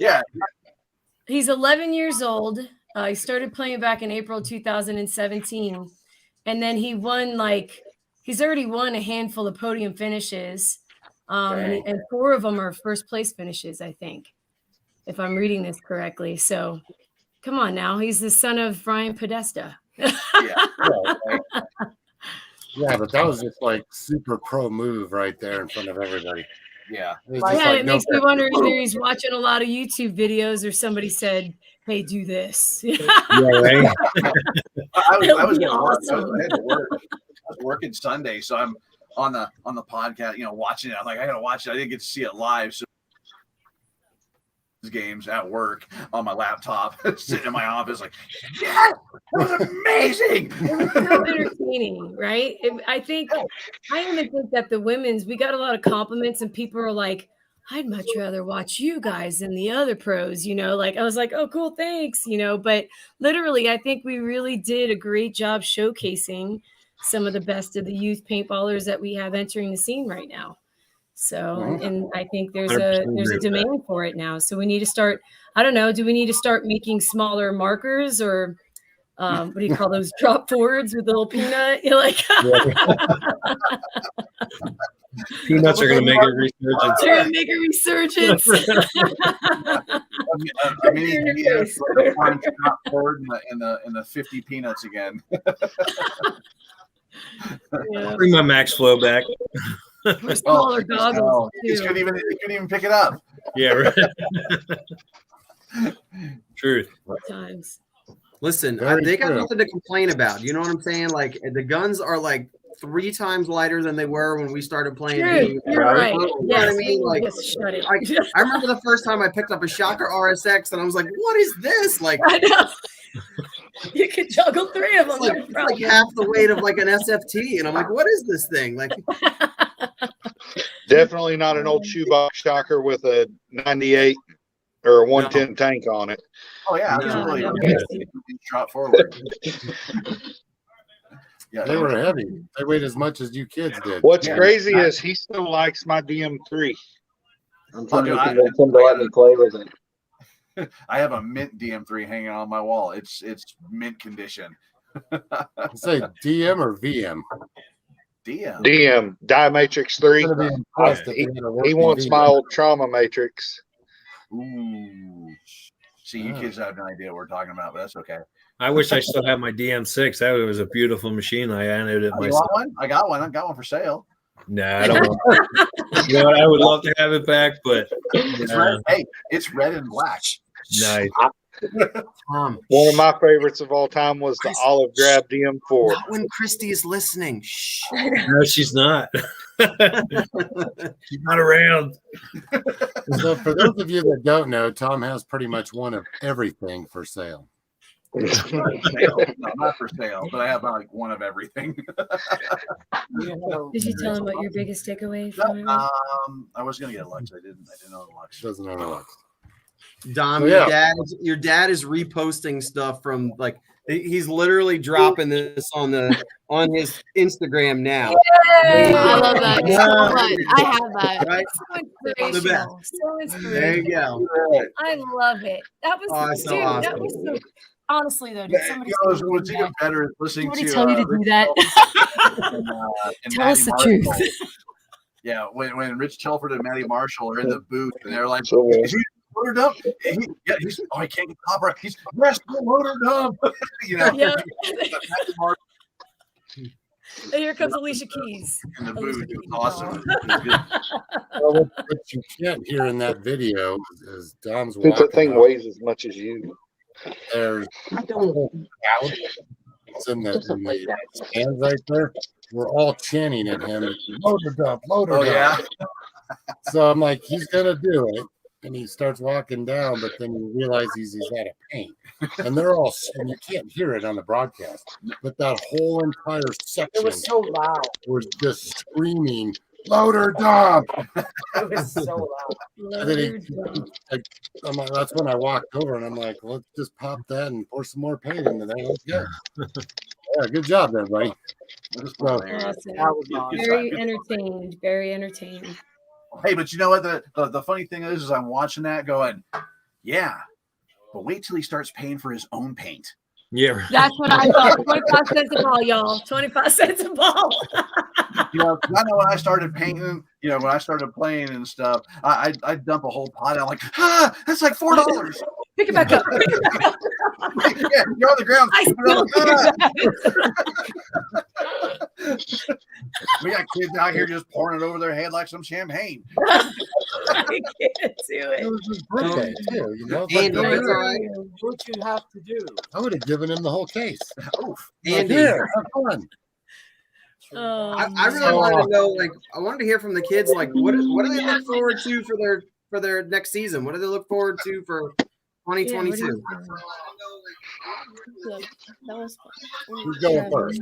Yeah. He's 11 years old. He started playing back in April 2017. And then he won, he's already won a handful of podium finishes. And 4 of them are first place finishes, I think, if I'm reading this correctly. So come on now. He's the son of Brian Podesta. Yeah, but that was just like super pro move right there in front of everybody. Yeah. It was just Yeah, like, it no makes me fair. wonder either he's watching a lot of YouTube videos or somebody said, hey, do this. Yeah, right. I was That'd be gonna work. awesome. I had to work. I was working Sunday, so I'm on the podcast, watching it. I'm like, I gotta watch it. I didn't get to see it live, so games at work on my laptop, sitting in my office, like, yeah, that was amazing. It was so entertaining, right? I even think that the women's, we got a lot of compliments and people are like, I'd much rather watch you guys than the other pros, I was like, oh, cool, thanks, but literally, I think we really did a great job showcasing some of the best of the youth paintballers that we have entering the scene right now. So, and I think there's a demand for it now. So we need to start, I don't know, do we need to start making smaller markers or what do you call those drop forwards with the little peanut? You're like, Peanuts are going to make a resurgence. they're gonna make a resurgence. I mean, forward in the 50 peanuts again. Bring my Max Flow back. Smaller goggles. It couldn't even pick it up. Yeah, right. Truth. Times. Listen, Very they got true. nothing to complain about. You know what I'm saying? Like the guns are like 3 times lighter than they were when we started playing. True, you're right. You know what Yes, I mean? Like, just shut it. I remember the first time I picked up a Shocker RSX and I was like, what is this? Like, I know. You could juggle 3 of them. it's like half the weight of like an SFT. And I'm like, what is this thing? Like, Definitely not an old shoebox shocker with a 98 or a 110 tank on it. Oh yeah, No, absolutely. no. Drop forward. Yeah, They were heavy. They weighed as much as you kids did. What's crazy is he still likes my DM3. I'm trying to convince him to let me play with it. I have a mint DM3 hanging on my wall. It's mint condition. Say DM or VM? DM Diamatrix 3. I'm gonna be impressed if He, they had a he working wants VM. my old trauma matrix. Ooh. See, you kids have no idea what we're talking about, but that's okay. I wish I still had my DM6. That was a beautiful machine. I animated it Oh, you myself. want one? I got one. I got one for sale. Nah, I don't want it. You know what? I would love to have it back, but It's red. Hey, it's red and black. nice. Tom, One of my favorites of all time was the Olive Drab DM4. not when Christy is listening. Shh. No, she's not. She's not around. So for those of you that don't know, Tom has pretty much one of everything for sale. Not for sale. No, not for sale, but I have like one of everything. Did you tell him about your biggest takeaway from him? I was gonna get a Lux. I didn't know the Lux. Doesn't know the Lux. Dom, So, your dad is reposting stuff from like he's literally dropping this on his Instagram now. I love that so much. I have that. Right? So The best. inspirational. So inspirational. There you go. I love it. That was Oh, it's so dude, awesome. that was so honestly though, did somebody What's even better is listening somebody to tell you to do Rich that? and Tell us Matty the Marshall. truth. Yeah, when Rich Telford and Matty Marshall are in the booth and they're like, So, "Is he loaded up?" He's I can't get copyright. He's yes, loaded up. You know. Yeah. Matty Marshall And here comes Alicia Keys. in the Alicia booth. Keys. It's awesome. Well, what you can't hear in that video is Dom's Since that walking thing out. weighs as much as you. There's out. It's in the stands right there. We're all chanting at him. Loader dump, loader Oh dump. yeah. So I'm like, he's gonna do it. and he starts walking down, but then you realize he's out of paint. And they're all, and you can't hear it on the broadcast, but that whole entire section It was so loud. was just screaming, "Loader dump!" It was so loud. And then that's when I walked over and I'm like, let's just pop that and pour some more paint into that. Let's go. Yeah, good job there, buddy. Awesome. Very entertained. Very entertained. Hey, but you know what? The funny thing is I'm watching that going, yeah, but wait till he starts paying for his own paint. Yeah. That's what I thought. 25 cents a ball, y'all. 25 cents a ball. You know, I know when I started painting, you know, when I started playing and stuff, I'd dump a whole pot out like, that's like $4. Pick it back up. Yeah, you're on the ground. I We got kids out here just pouring it over their head like some champagne. I can't do it. It was his birthday, too, you know? Andy, Like, it's all right. What you have to do? I would have given him the whole case. Andy. Here, have fun. I really wanted to know, like, I wanted to hear from the kids, like, what do they look forward to for their next season? What do they look forward to for 2022? That was fun. Who's going first?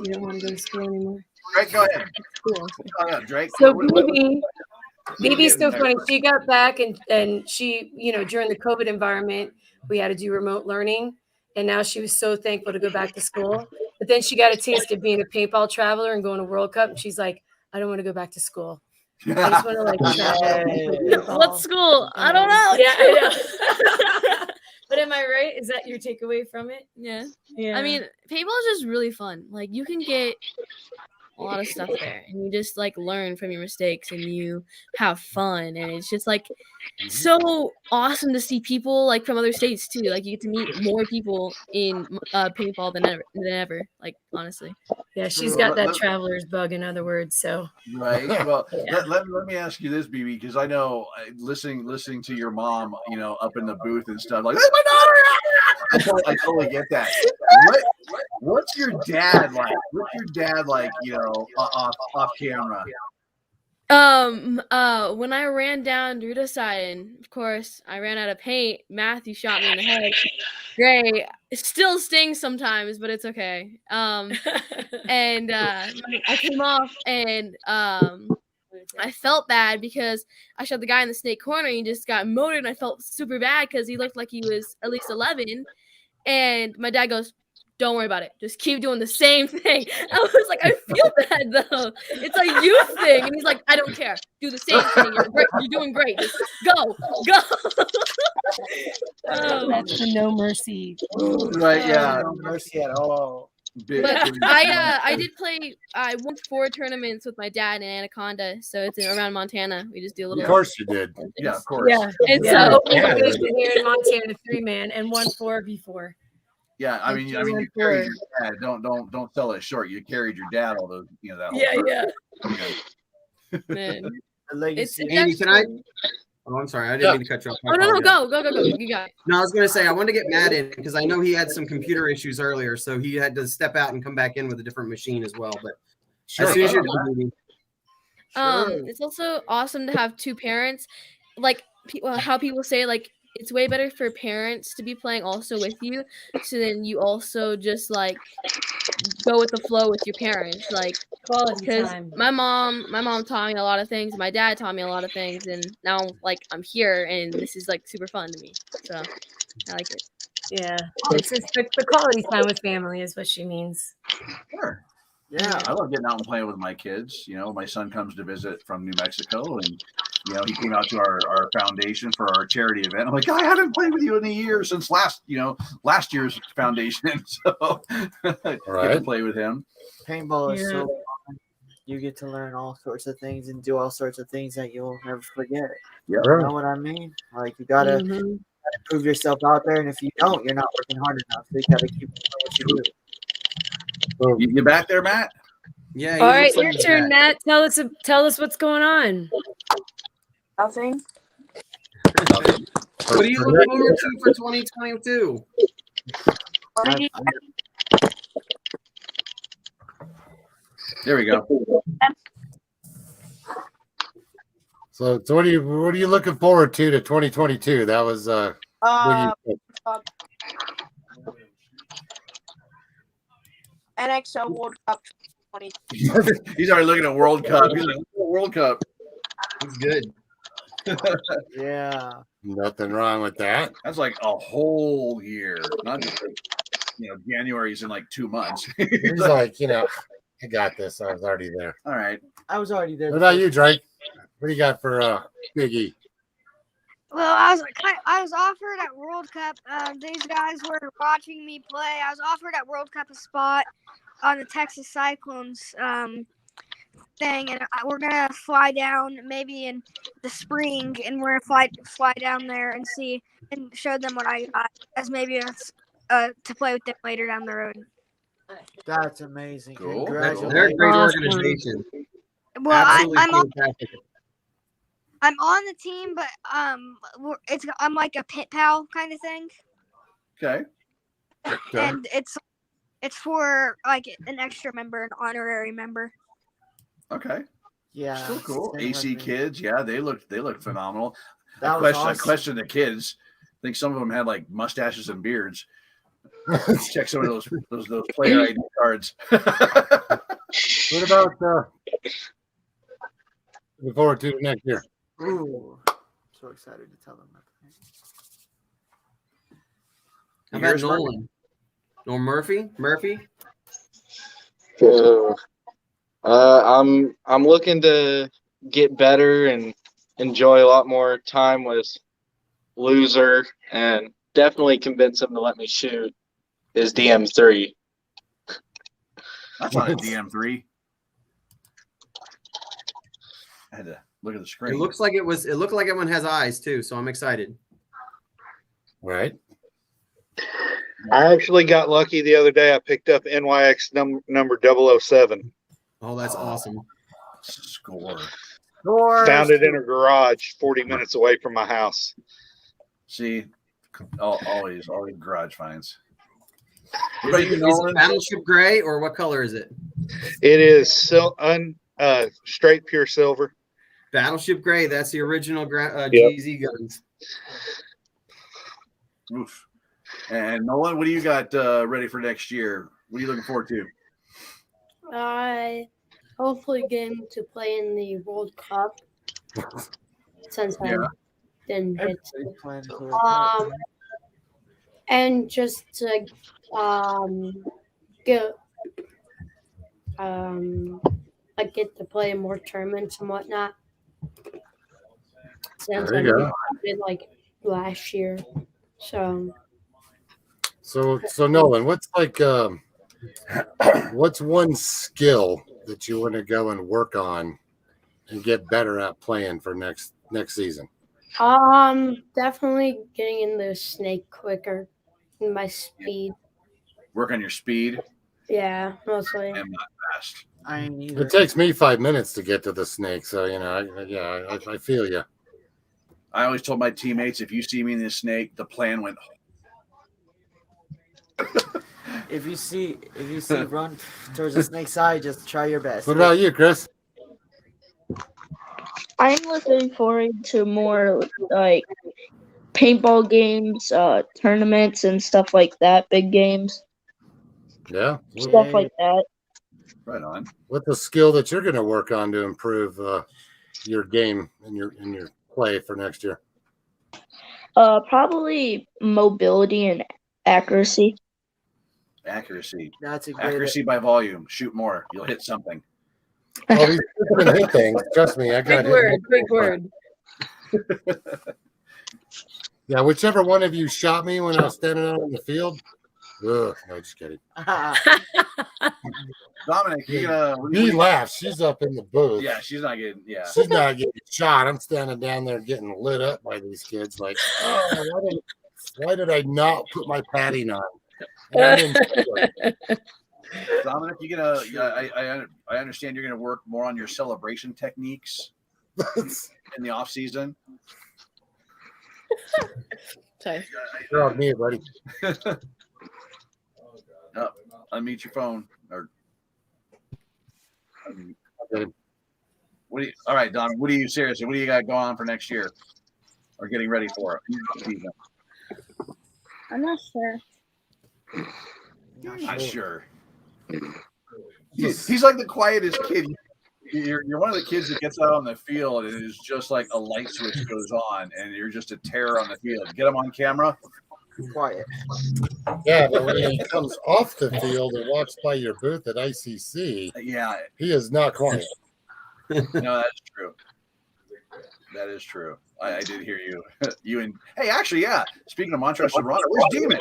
You don't want to go to school anymore. Drake, go ahead. Cool. Go ahead, Drake. So BB's so funny. She got back and she, you know, during the COVID environment, we had to do remote learning. And now she was so thankful to go back to school. But then she got a taste of being a paintball traveler and going to World Cup. And she's like, I don't want to go back to school. I just want to like travel. What school? I don't know. Yeah, I know. But am I right? Is that your takeaway from it? Yeah. Yeah. I mean, paintball is just really fun. Like you can get a lot of stuff there and you just like learn from your mistakes and you have fun and it's just like so awesome to see people like from other states too. Like you get to meet more people in paintball than ever. Like honestly. Yeah, she's got that traveler's bug, in other words. So Right. Well, Yeah. let me ask you this, BB, because I know listening to your mom, you know, up in the booth and stuff, like, that's my daughter. I totally get that. What's your dad like? What's your dad like? You know, off camera. When I ran down Rudasiden, of course, I ran out of paint. Matthew shot me in the head. Great. It still stings sometimes, but it's okay. And I came off and I felt bad because I shot the guy in the snake corner and he just got motored and I felt super bad because he looked like he was at least 11. And my dad goes, don't worry about it. Just keep doing the same thing. I was like, I feel bad though. It's a youth thing. And he's like, I don't care. Do the same thing. You're great. You're doing great. Just go. that's the no mercy. Right, yeah. No mercy at all. But I did play. I won 4 tournaments with my dad in Anaconda, so it's around Montana. We just do a little. Of course you did. Yeah, of course. Yeah, and so here in Montana, 3-man and 1-4 Yeah, I mean, you carried your dad. Don't sell it short. You carried your dad all those, you know, that whole Yeah. Man. It's Andy, actually, can I? Oh, I'm sorry. I didn't mean to cut you off. Oh no, go. You got it. No, I was going to say I wanted to get Matt in because I know he had some computer issues earlier, so he had to step out and come back in with a different machine as well. But as soon as you're done, BB. It's also awesome to have 2 parents, like how people say like it's way better for parents to be playing also with you, so then you also just like go with the flow with your parents, like quality because time. my mom taught me a lot of things, my dad taught me a lot of things, and now like I'm here and this is like super fun to me, so I like it. Yeah, it's the quality time with family is what she means. Sure. Yeah, I love getting out and playing with my kids. You know, my son comes to visit from New Mexico, and you know he came out to our foundation for our charity event. I'm like, I haven't played with you in a year since last year's foundation, so get to play with him. Paintball is so fun. You get to learn all sorts of things and do all sorts of things that you'll never forget. Yeah, you know what I mean? Like you gotta prove yourself out there, and if you don't, you're not working hard enough. So you gotta keep doing what you do. You back there, Matt? Yeah. All right, your turn, Matt. Tell us what's going on. Nothing. What are you looking forward to for 2022? There we go. So what are you looking forward to 2022? That was NXL World Cup 2020. He's already looking at World Cup. He's like, World Cup. It's good. Yeah. Nothing wrong with that. That's like a whole year, not just January's in like 2 months. He's like, I got this. I was already there. All right. I was already there. What about you, Drake? What do you got for Big E? Well, I was offered at World Cup. These guys were watching me play. I was offered at World Cup a spot on the Texas Cyclones thing, and we're gonna fly down maybe in the spring, and we're gonna fly down there and see and show them what I got as maybe to play with them later down the road. That's amazing. Cool. Congratulations. They're a great organization. Well, Absolutely I'm fantastic. on the team, but I'm like a pit pal kind of thing. Okay. And it's for like an extra member, an honorary member. Okay. Yeah. Still cool. same AC with me. kids, yeah, they look phenomenal. That I was question awesome. the kids. I think some of them had like mustaches and beards. Check some of those player ID cards. What about looking forward to next year? Ooh. So excited to tell them that. How about Nolan? Nolan Murphy? I'm looking to get better and enjoy a lot more time with Loser, and definitely convince him to let me shoot his DM3. That's not a DM3. I had to look at the screen. It looked like everyone has eyes too, so I'm excited. Right. I actually got lucky the other day. I picked up NYX number 007. Oh, that's awesome. Score. Found it in a garage 40 minutes away from my house. See, always garage finds. What about you, Nolan? Battleship gray, or what color is it? It is straight pure silver. Battleship gray. That's the original GZ guns. Oof. And Nolan, what do you got ready for next year? What are you looking forward to? I hopefully getting to play in the World Cup since I didn't get to. And just to get to play in more tournaments and whatnot. Since I did like last year. So Nolan, what's what's one skill that you want to go and work on and get better at playing for next season? Definitely getting in the snake quicker in my speed. Work on your speed. Yeah, mostly. I'm not fast. I ain't either. It takes me 5 minutes to get to the snake, so I feel you. I always told my teammates, if you see me in the snake, the plan went. If you see run towards the snake side, just try your best. What about you, Chris? I'm looking forward to more like paintball games, tournaments and stuff like that, big games. Yeah. Stuff like that. Right on. What's the skill that you're going to work on to improve your game and your play for next year? Probably mobility and accuracy. Accuracy. That's a great accuracy by volume. Shoot more. You'll hit something. Oh, these people hit things. Trust me, I got Big word. Yeah, whichever one of you shot me when I was standing out in the field. Ugh, no, just kidding. Dominic, he laughs. She's up in the booth. Yeah, she's not getting. Yeah, she's not getting shot. I'm standing down there getting lit up by these kids. Like, oh, why did I not put my padding on? Dominic, I understand you're gonna work more on your celebration techniques in the off season. Sorry. You're on me, buddy. Unmute your phone. All right, Don. What do you seriously? What do you got going on for next year, or getting ready for? I'm not sure. Not sure. He's like the quietest kid. You're one of the kids that gets out on the field and is just like a light switch goes on, and you're just a terror on the field. Get him on camera. Quiet. Yeah, but when he comes off the field and walks by your booth at ICC, he is not quiet. No, that's true. That is true. I did hear you. Hey, actually, yeah. Speaking of Montrose and Rhonda, where's Demon?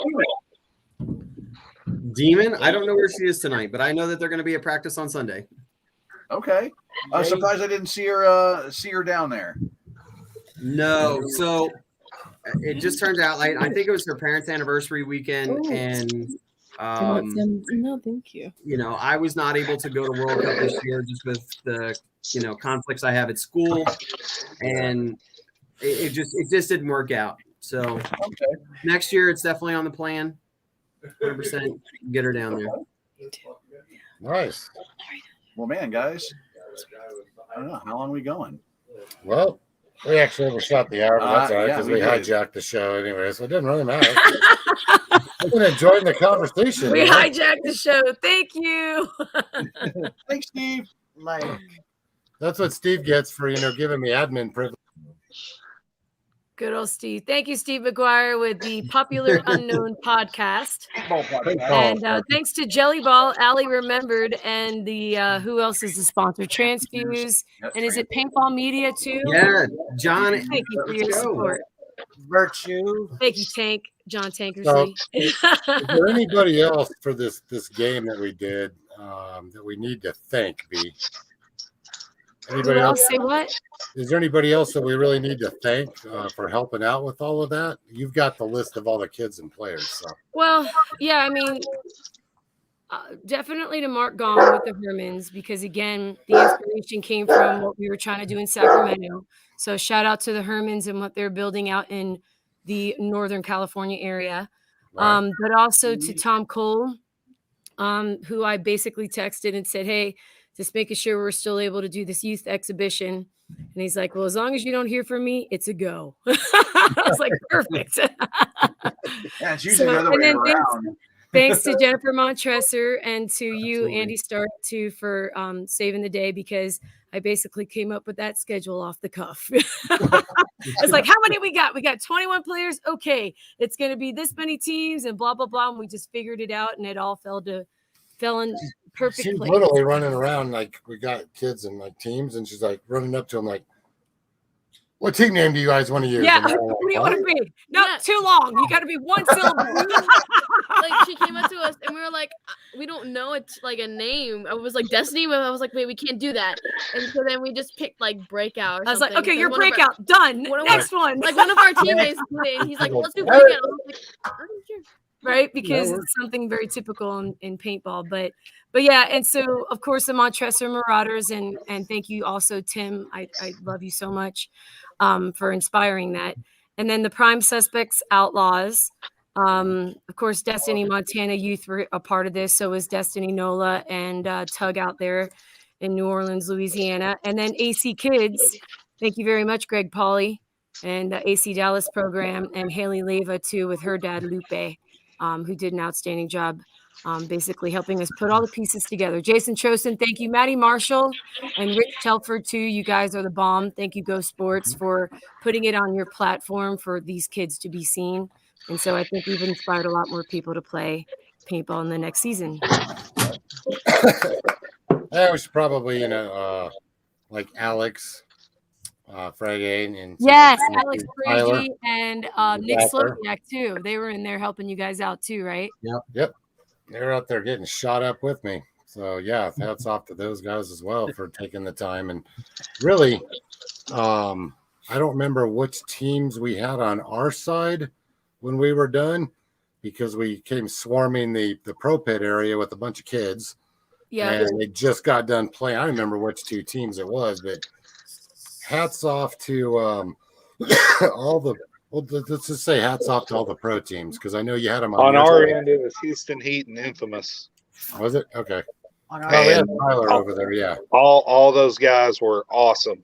Demon? I don't know where she is tonight, but I know that they're going to be at practice on Sunday. Okay. I'm surprised I didn't see her down there. No. So it just turned out like I think it was her parents' anniversary weekend, and no, thank you. You know, I was not able to go to World Cup this year just with the conflicts I have at school, and it just didn't work out. So next year it's definitely on the plan. 100% get her down there. Nice. Well, man, guys, I don't know how long are we going. Well, we actually overshot the hour, but that's all right because we did. hijacked the show anyway, so it didn't really matter. I've been enjoying the conversation. We hijacked the show. Thank you. Thanks, Steve. That's what Steve gets for giving me admin privilege. Good old Steve. Thank you, Steve McGuire, with the Popular Unknown podcast. And thanks to Jelly Ball, Allie remembered, and the who else is the sponsor? Transfuse, and is it Paintball Media too? Yeah, John. Thank you for your support. Virtue. Thank you, Tank. John So, Tankersley. is there anybody else for this game that we did that we need to thank, B? Anybody else? Say what? Is there anybody else that we really need to thank for helping out with all of that? You've got the list of all the kids and players. So. Well, yeah, I mean, definitely to Mark Gong with the Hermans, because again, the inspiration came from what we were trying to do in Sacramento. So shout out to the Hermans and what they're building out in the Northern California area. Right. But also to Tom Cole, who I basically texted and said, hey, just making sure we're still able to do this youth exhibition. And he's like, well, as long as you don't hear from me, it's a go. I was like, perfect. Yeah, it's usually the other way around. Thanks to Jennifer Montresor and to you, Andy Stark, too, for saving the day, because I basically came up with that schedule off the cuff. It's like, how many we got? We got 21 players. Okay, it's going to be this many teams and blah, blah, blah. And we just figured it out, and it all fell in perfect She's place. literally running around like we got kids and like teams, and she's like running up to them like, what team name do you guys want to use? Yeah, like, who do you want to be? Not too long. You got to be one syllable. Like she came up to us and we were like, we don't know it's like a name. I was like Destiny, but I was like, wait, we can't do that. And so then we just picked like Breakout. Or I was like, something. okay, your one of our- Breakout done. Next our, one. Like one of our teammates did it, and he's like, let's do Breakout. I was like, sure. Right, because it's something very typical in paintball, but yeah, and so of course the Montresor Marauders, and thank you also, Tim. I love you so much for inspiring that. And then the Prime Suspects Outlaws, of course, Destiny Montana Youth were a part of this. So was Destiny NOLA and Tug out there in New Orleans, Louisiana, and then AC Kids. Thank you very much, Greg Pauly, and the AC Dallas program, and Haley Leva too with her dad Lupe. Who did an outstanding job basically helping us put all the pieces together. Jason Chosen, thank you. Maddie Marshall and Rich Telford, too. You guys are the bomb. Thank you, Go Sports, for putting it on your platform for these kids to be seen. And so I think we've inspired a lot more people to play paintball in the next season. Yeah, we should probably, like Alex Frege and yes, Alex Tyler, Frege and Nick Sloviak too. They were in there helping you guys out too, right? Yep. They're out there getting shot up with me. So yeah, hats off to those guys as well for taking the time. And really, I don't remember which teams we had on our side when we were done, because we came swarming the pro pit area with a bunch of kids. Yeah, and they just got done playing. I don't remember which two teams it was, but hats off to all the. Well, let's just say hats off to all the pro teams, because I know you had them on our end. It was Houston Heat and Infamous. Was it? Okay. On Oh, we had And Tyler over there. Yeah. all those guys were awesome.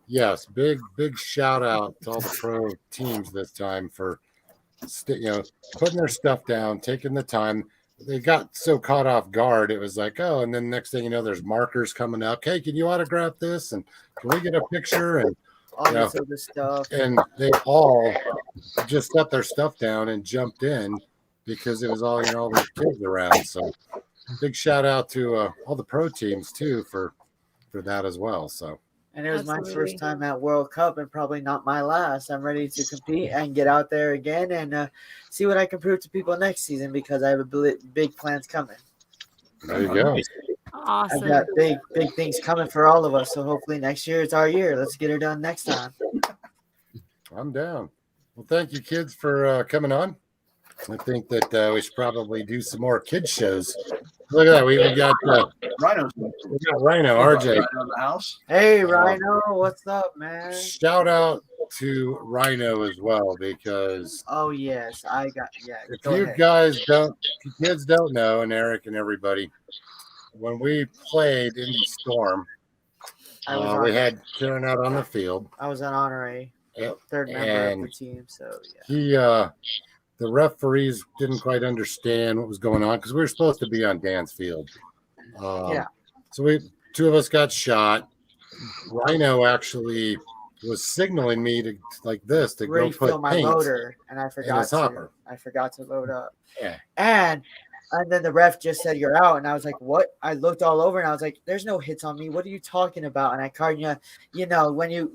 Yes, big shout out to all the pro teams this time for putting their stuff down, taking the time. They got so caught off guard. It was like, oh, and then next thing you know, there's markers coming up. Hey, can you autograph this? And can we get a picture? And all this other stuff. And they all just set their stuff down and jumped in because it was all all these kids around. So big shout out to all the pro teams too for that as well. So. And it was my first time at World Cup and probably not my last. I'm ready to compete and get out there again and see what I can prove to people next season because I have big plans coming. There you go. Awesome. I've got big things coming for all of us. So hopefully next year it's our year. Let's get her done next time. I'm down. Well, thank you, kids, for coming on. I think that we should probably do some more kids shows. Look at that. We even got Rhino. We got Rhino, RJ. Rhino in the house. Hey, Rhino, what's up, man? Shout out to Rhino as well because oh yes, I got If you kids don't know, and Eric and everybody, when we played Indy Storm, we had Karen out on the field. I was an honorary third member of the team, so the referees didn't quite understand what was going on because we were supposed to be on Dan's field. So two of us got shot. Rhino actually was signaling me to go put my paint loader, and I forgot to. I forgot to load up. Yeah. And then the ref just said you're out, and I was like, "What?" I looked all over, and I was like, "There's no hits on me. What are you talking about?" And I called when you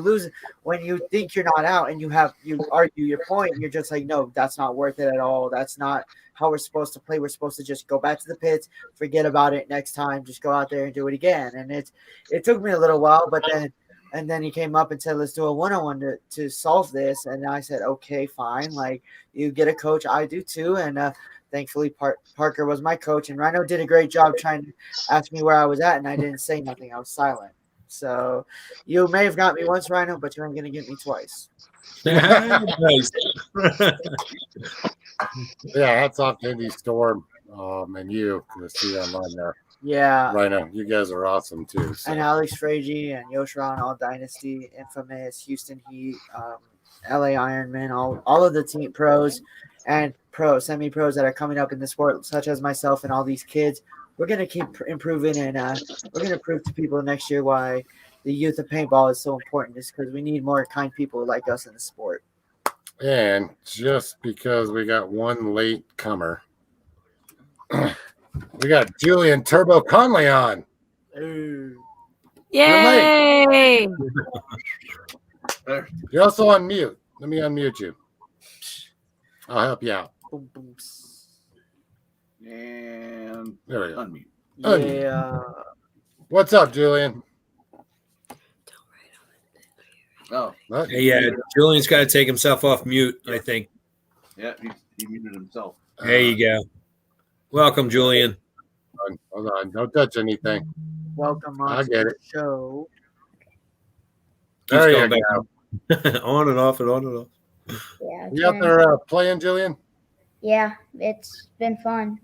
lose, when you think you're not out, and you argue your point, you're just like, "No, that's not worth it at all. That's not how we're supposed to play. We're supposed to just go back to the pits, forget about it next time, just go out there and do it again." And it took me a little while, but then he came up and said, "Let's do a one-on-one to solve this." And I said, "Okay, fine. Like you get a coach, I do too." And thankfully, Parker was my coach, and Rhino did a great job trying to ask me where I was at, and I didn't say nothing. I was silent. So you may have got me once, Rhino, but you ain't gonna get me twice. Nice. Hats off to Indy Storm and you to see online there. Yeah. Rhino, you guys are awesome too. So. And Alex Fragy and Yoshron, all Dynasty, Infamous, Houston Heat, LA Ironman, all of the team pros and semi-pros that are coming up in the sport, such as myself and all these kids. We're going to keep improving, and we're going to prove to people next year why the youth of paintball is so important, is because we need more kind people like us in the sport. And just because we got one late comer, we got Julian Turbo Conley on. Ooh. Yay! You're also on mute. Let me unmute you. I'll help you out. Boom, boom. And there we go. Unmute. Yeah. What's up, Julian? Oh. Yeah, Julian's got to take himself off mute, I think. Yeah, he muted himself. There you go. Welcome, Julian. Hold on. Don't touch anything. Welcome on I get the it. show. There you go. On and off and on and off. Yeah. You out there playing, Julian? Yeah, it's been fun.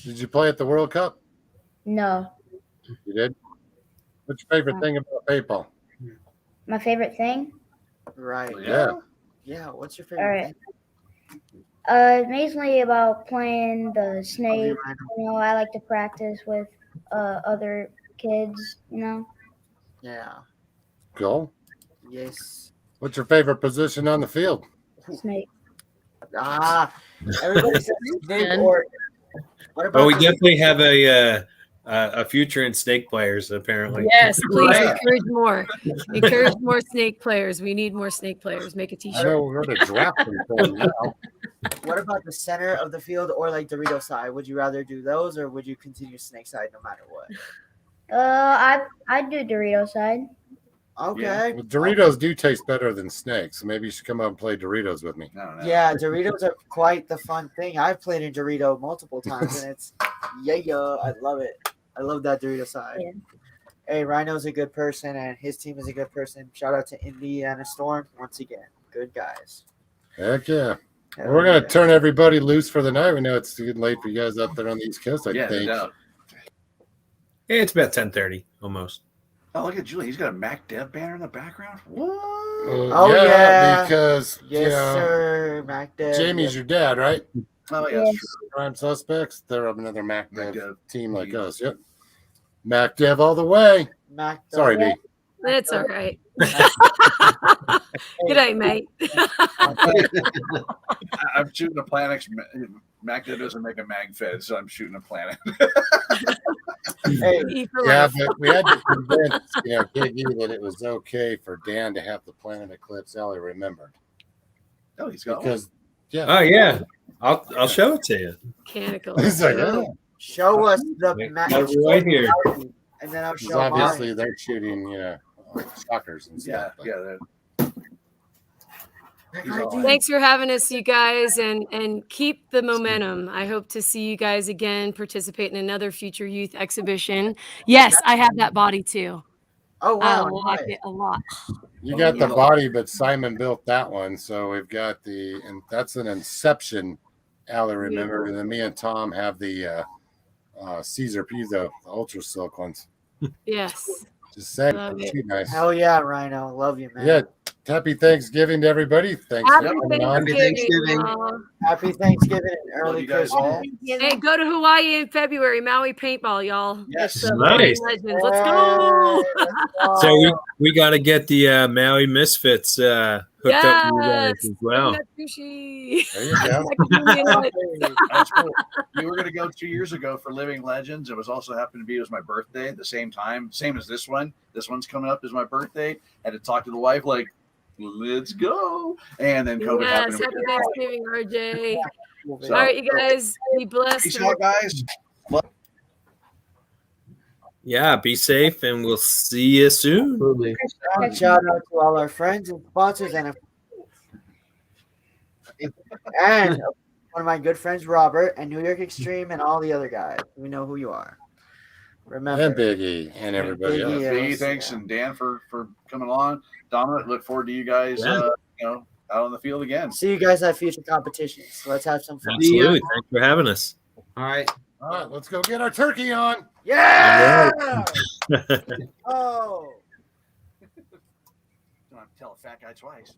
Did you play at the World Cup? No. You did? What's your favorite thing about paintball? My favorite thing? Right. Yeah. Yeah. What's your favorite thing? Mainly about playing the snake. I like to practice with other kids, Yeah. Cool. Yes. What's your favorite position on the field? Snake. Everybody says snake or what about we definitely have a future in snake players, apparently. Yes, please encourage more. Encourage more snake players. We need more snake players. Make a t-shirt. I know we're going to draft them for them now. What about the center of the field or like Dorito side? Would you rather do those or would you continue snake side no matter what? I'd do Dorito side. Okay. Yeah. Well, Doritos do taste better than snakes, so maybe you should come out and play Doritos with me. Yeah, Doritos are quite the fun thing. I've played in Dorito multiple times, and it's I love it. I love that Dorito side. Yeah. Hey, Rhino's a good person, and his team is a good person. Shout out to Indiana Storm once again. Good guys. Heck yeah. We're going to turn everybody loose for the night. We know it's getting late for you guys out there on the East Coast, I Yeah, no think. doubt. Yeah, it's about 10:30 almost. Oh, look at Julie. He's got a Mac Dev banner in the background. What? Oh, yeah. Because Yes, sir. Mac Dev. Jamie's your dad, right? Oh, yeah, that's true. Prime Suspects. They're another Mac Dev Dev. team like us. Yep. Mac Dev all the way. Mac Dev. Sorry, B. That's all right. Good night, mate. I'm shooting a Planix. Mac Dev doesn't make a mag fed, so I'm shooting a Planet. Hey, yeah, but we had to convince Giggy that it was okay for Dan to have the Planet Eclipse. Ellie remembered. Oh, he's got because Oh yeah, I'll show it to you. Mechanical. He's like, oh. Show us the Right here. and then I'll Because show obviously mine. they're shooting, shockers and stuff. Yeah. Thanks for having us, you guys, and keep the momentum. I hope to see you guys again participate in another future youth exhibition. Yes, I have that body too. Oh I wow! like it a lot. You got the body, but Simon built that one. So we've got and that's an Inception, Allie remember. And then me and Tom have the Caesar Pizza, the Ultra Silk ones. Yes. Just saying, Love it. too nice. Hell yeah, Rhino. Love you, man. Yeah. Happy Thanksgiving to everybody. Thanks Happy for coming on. Thanksgiving. Happy Thanksgiving and early you guys Christmas. Hey, go to Hawaii in February. Maui Paintball, y'all. Yes. It's, Nice. Legends. Let's go. So we got to get the Maui Misfits hooked up with you guys as well. There you go. That's cool. We were going to go 2 years ago for Living Legends. It was also happened to be my birthday at the same time, same as this one. This one's coming up as my birthday. Had to talk to the wife like, let's go. And then COVID happened. Yes, happy Thanksgiving, RJ. So, all right, you guys, be blessed. Peace out, guys. Yeah, be safe, and we'll see you soon. Shout out to all our friends and sponsors and one of my good friends, Robert, and New York Extreme, and all the other guys. We know who you are. Remember. And Biggie and everybody else. Biggie, thanks, and Dan for coming along. Dominic, look forward to you guys, out on the field again. See you guys at future competitions. Let's have some fun. Absolutely. Thanks for having us. All right. All right, let's go get our turkey on. Yeah. Right. Oh. Don't have to tell a fat guy twice.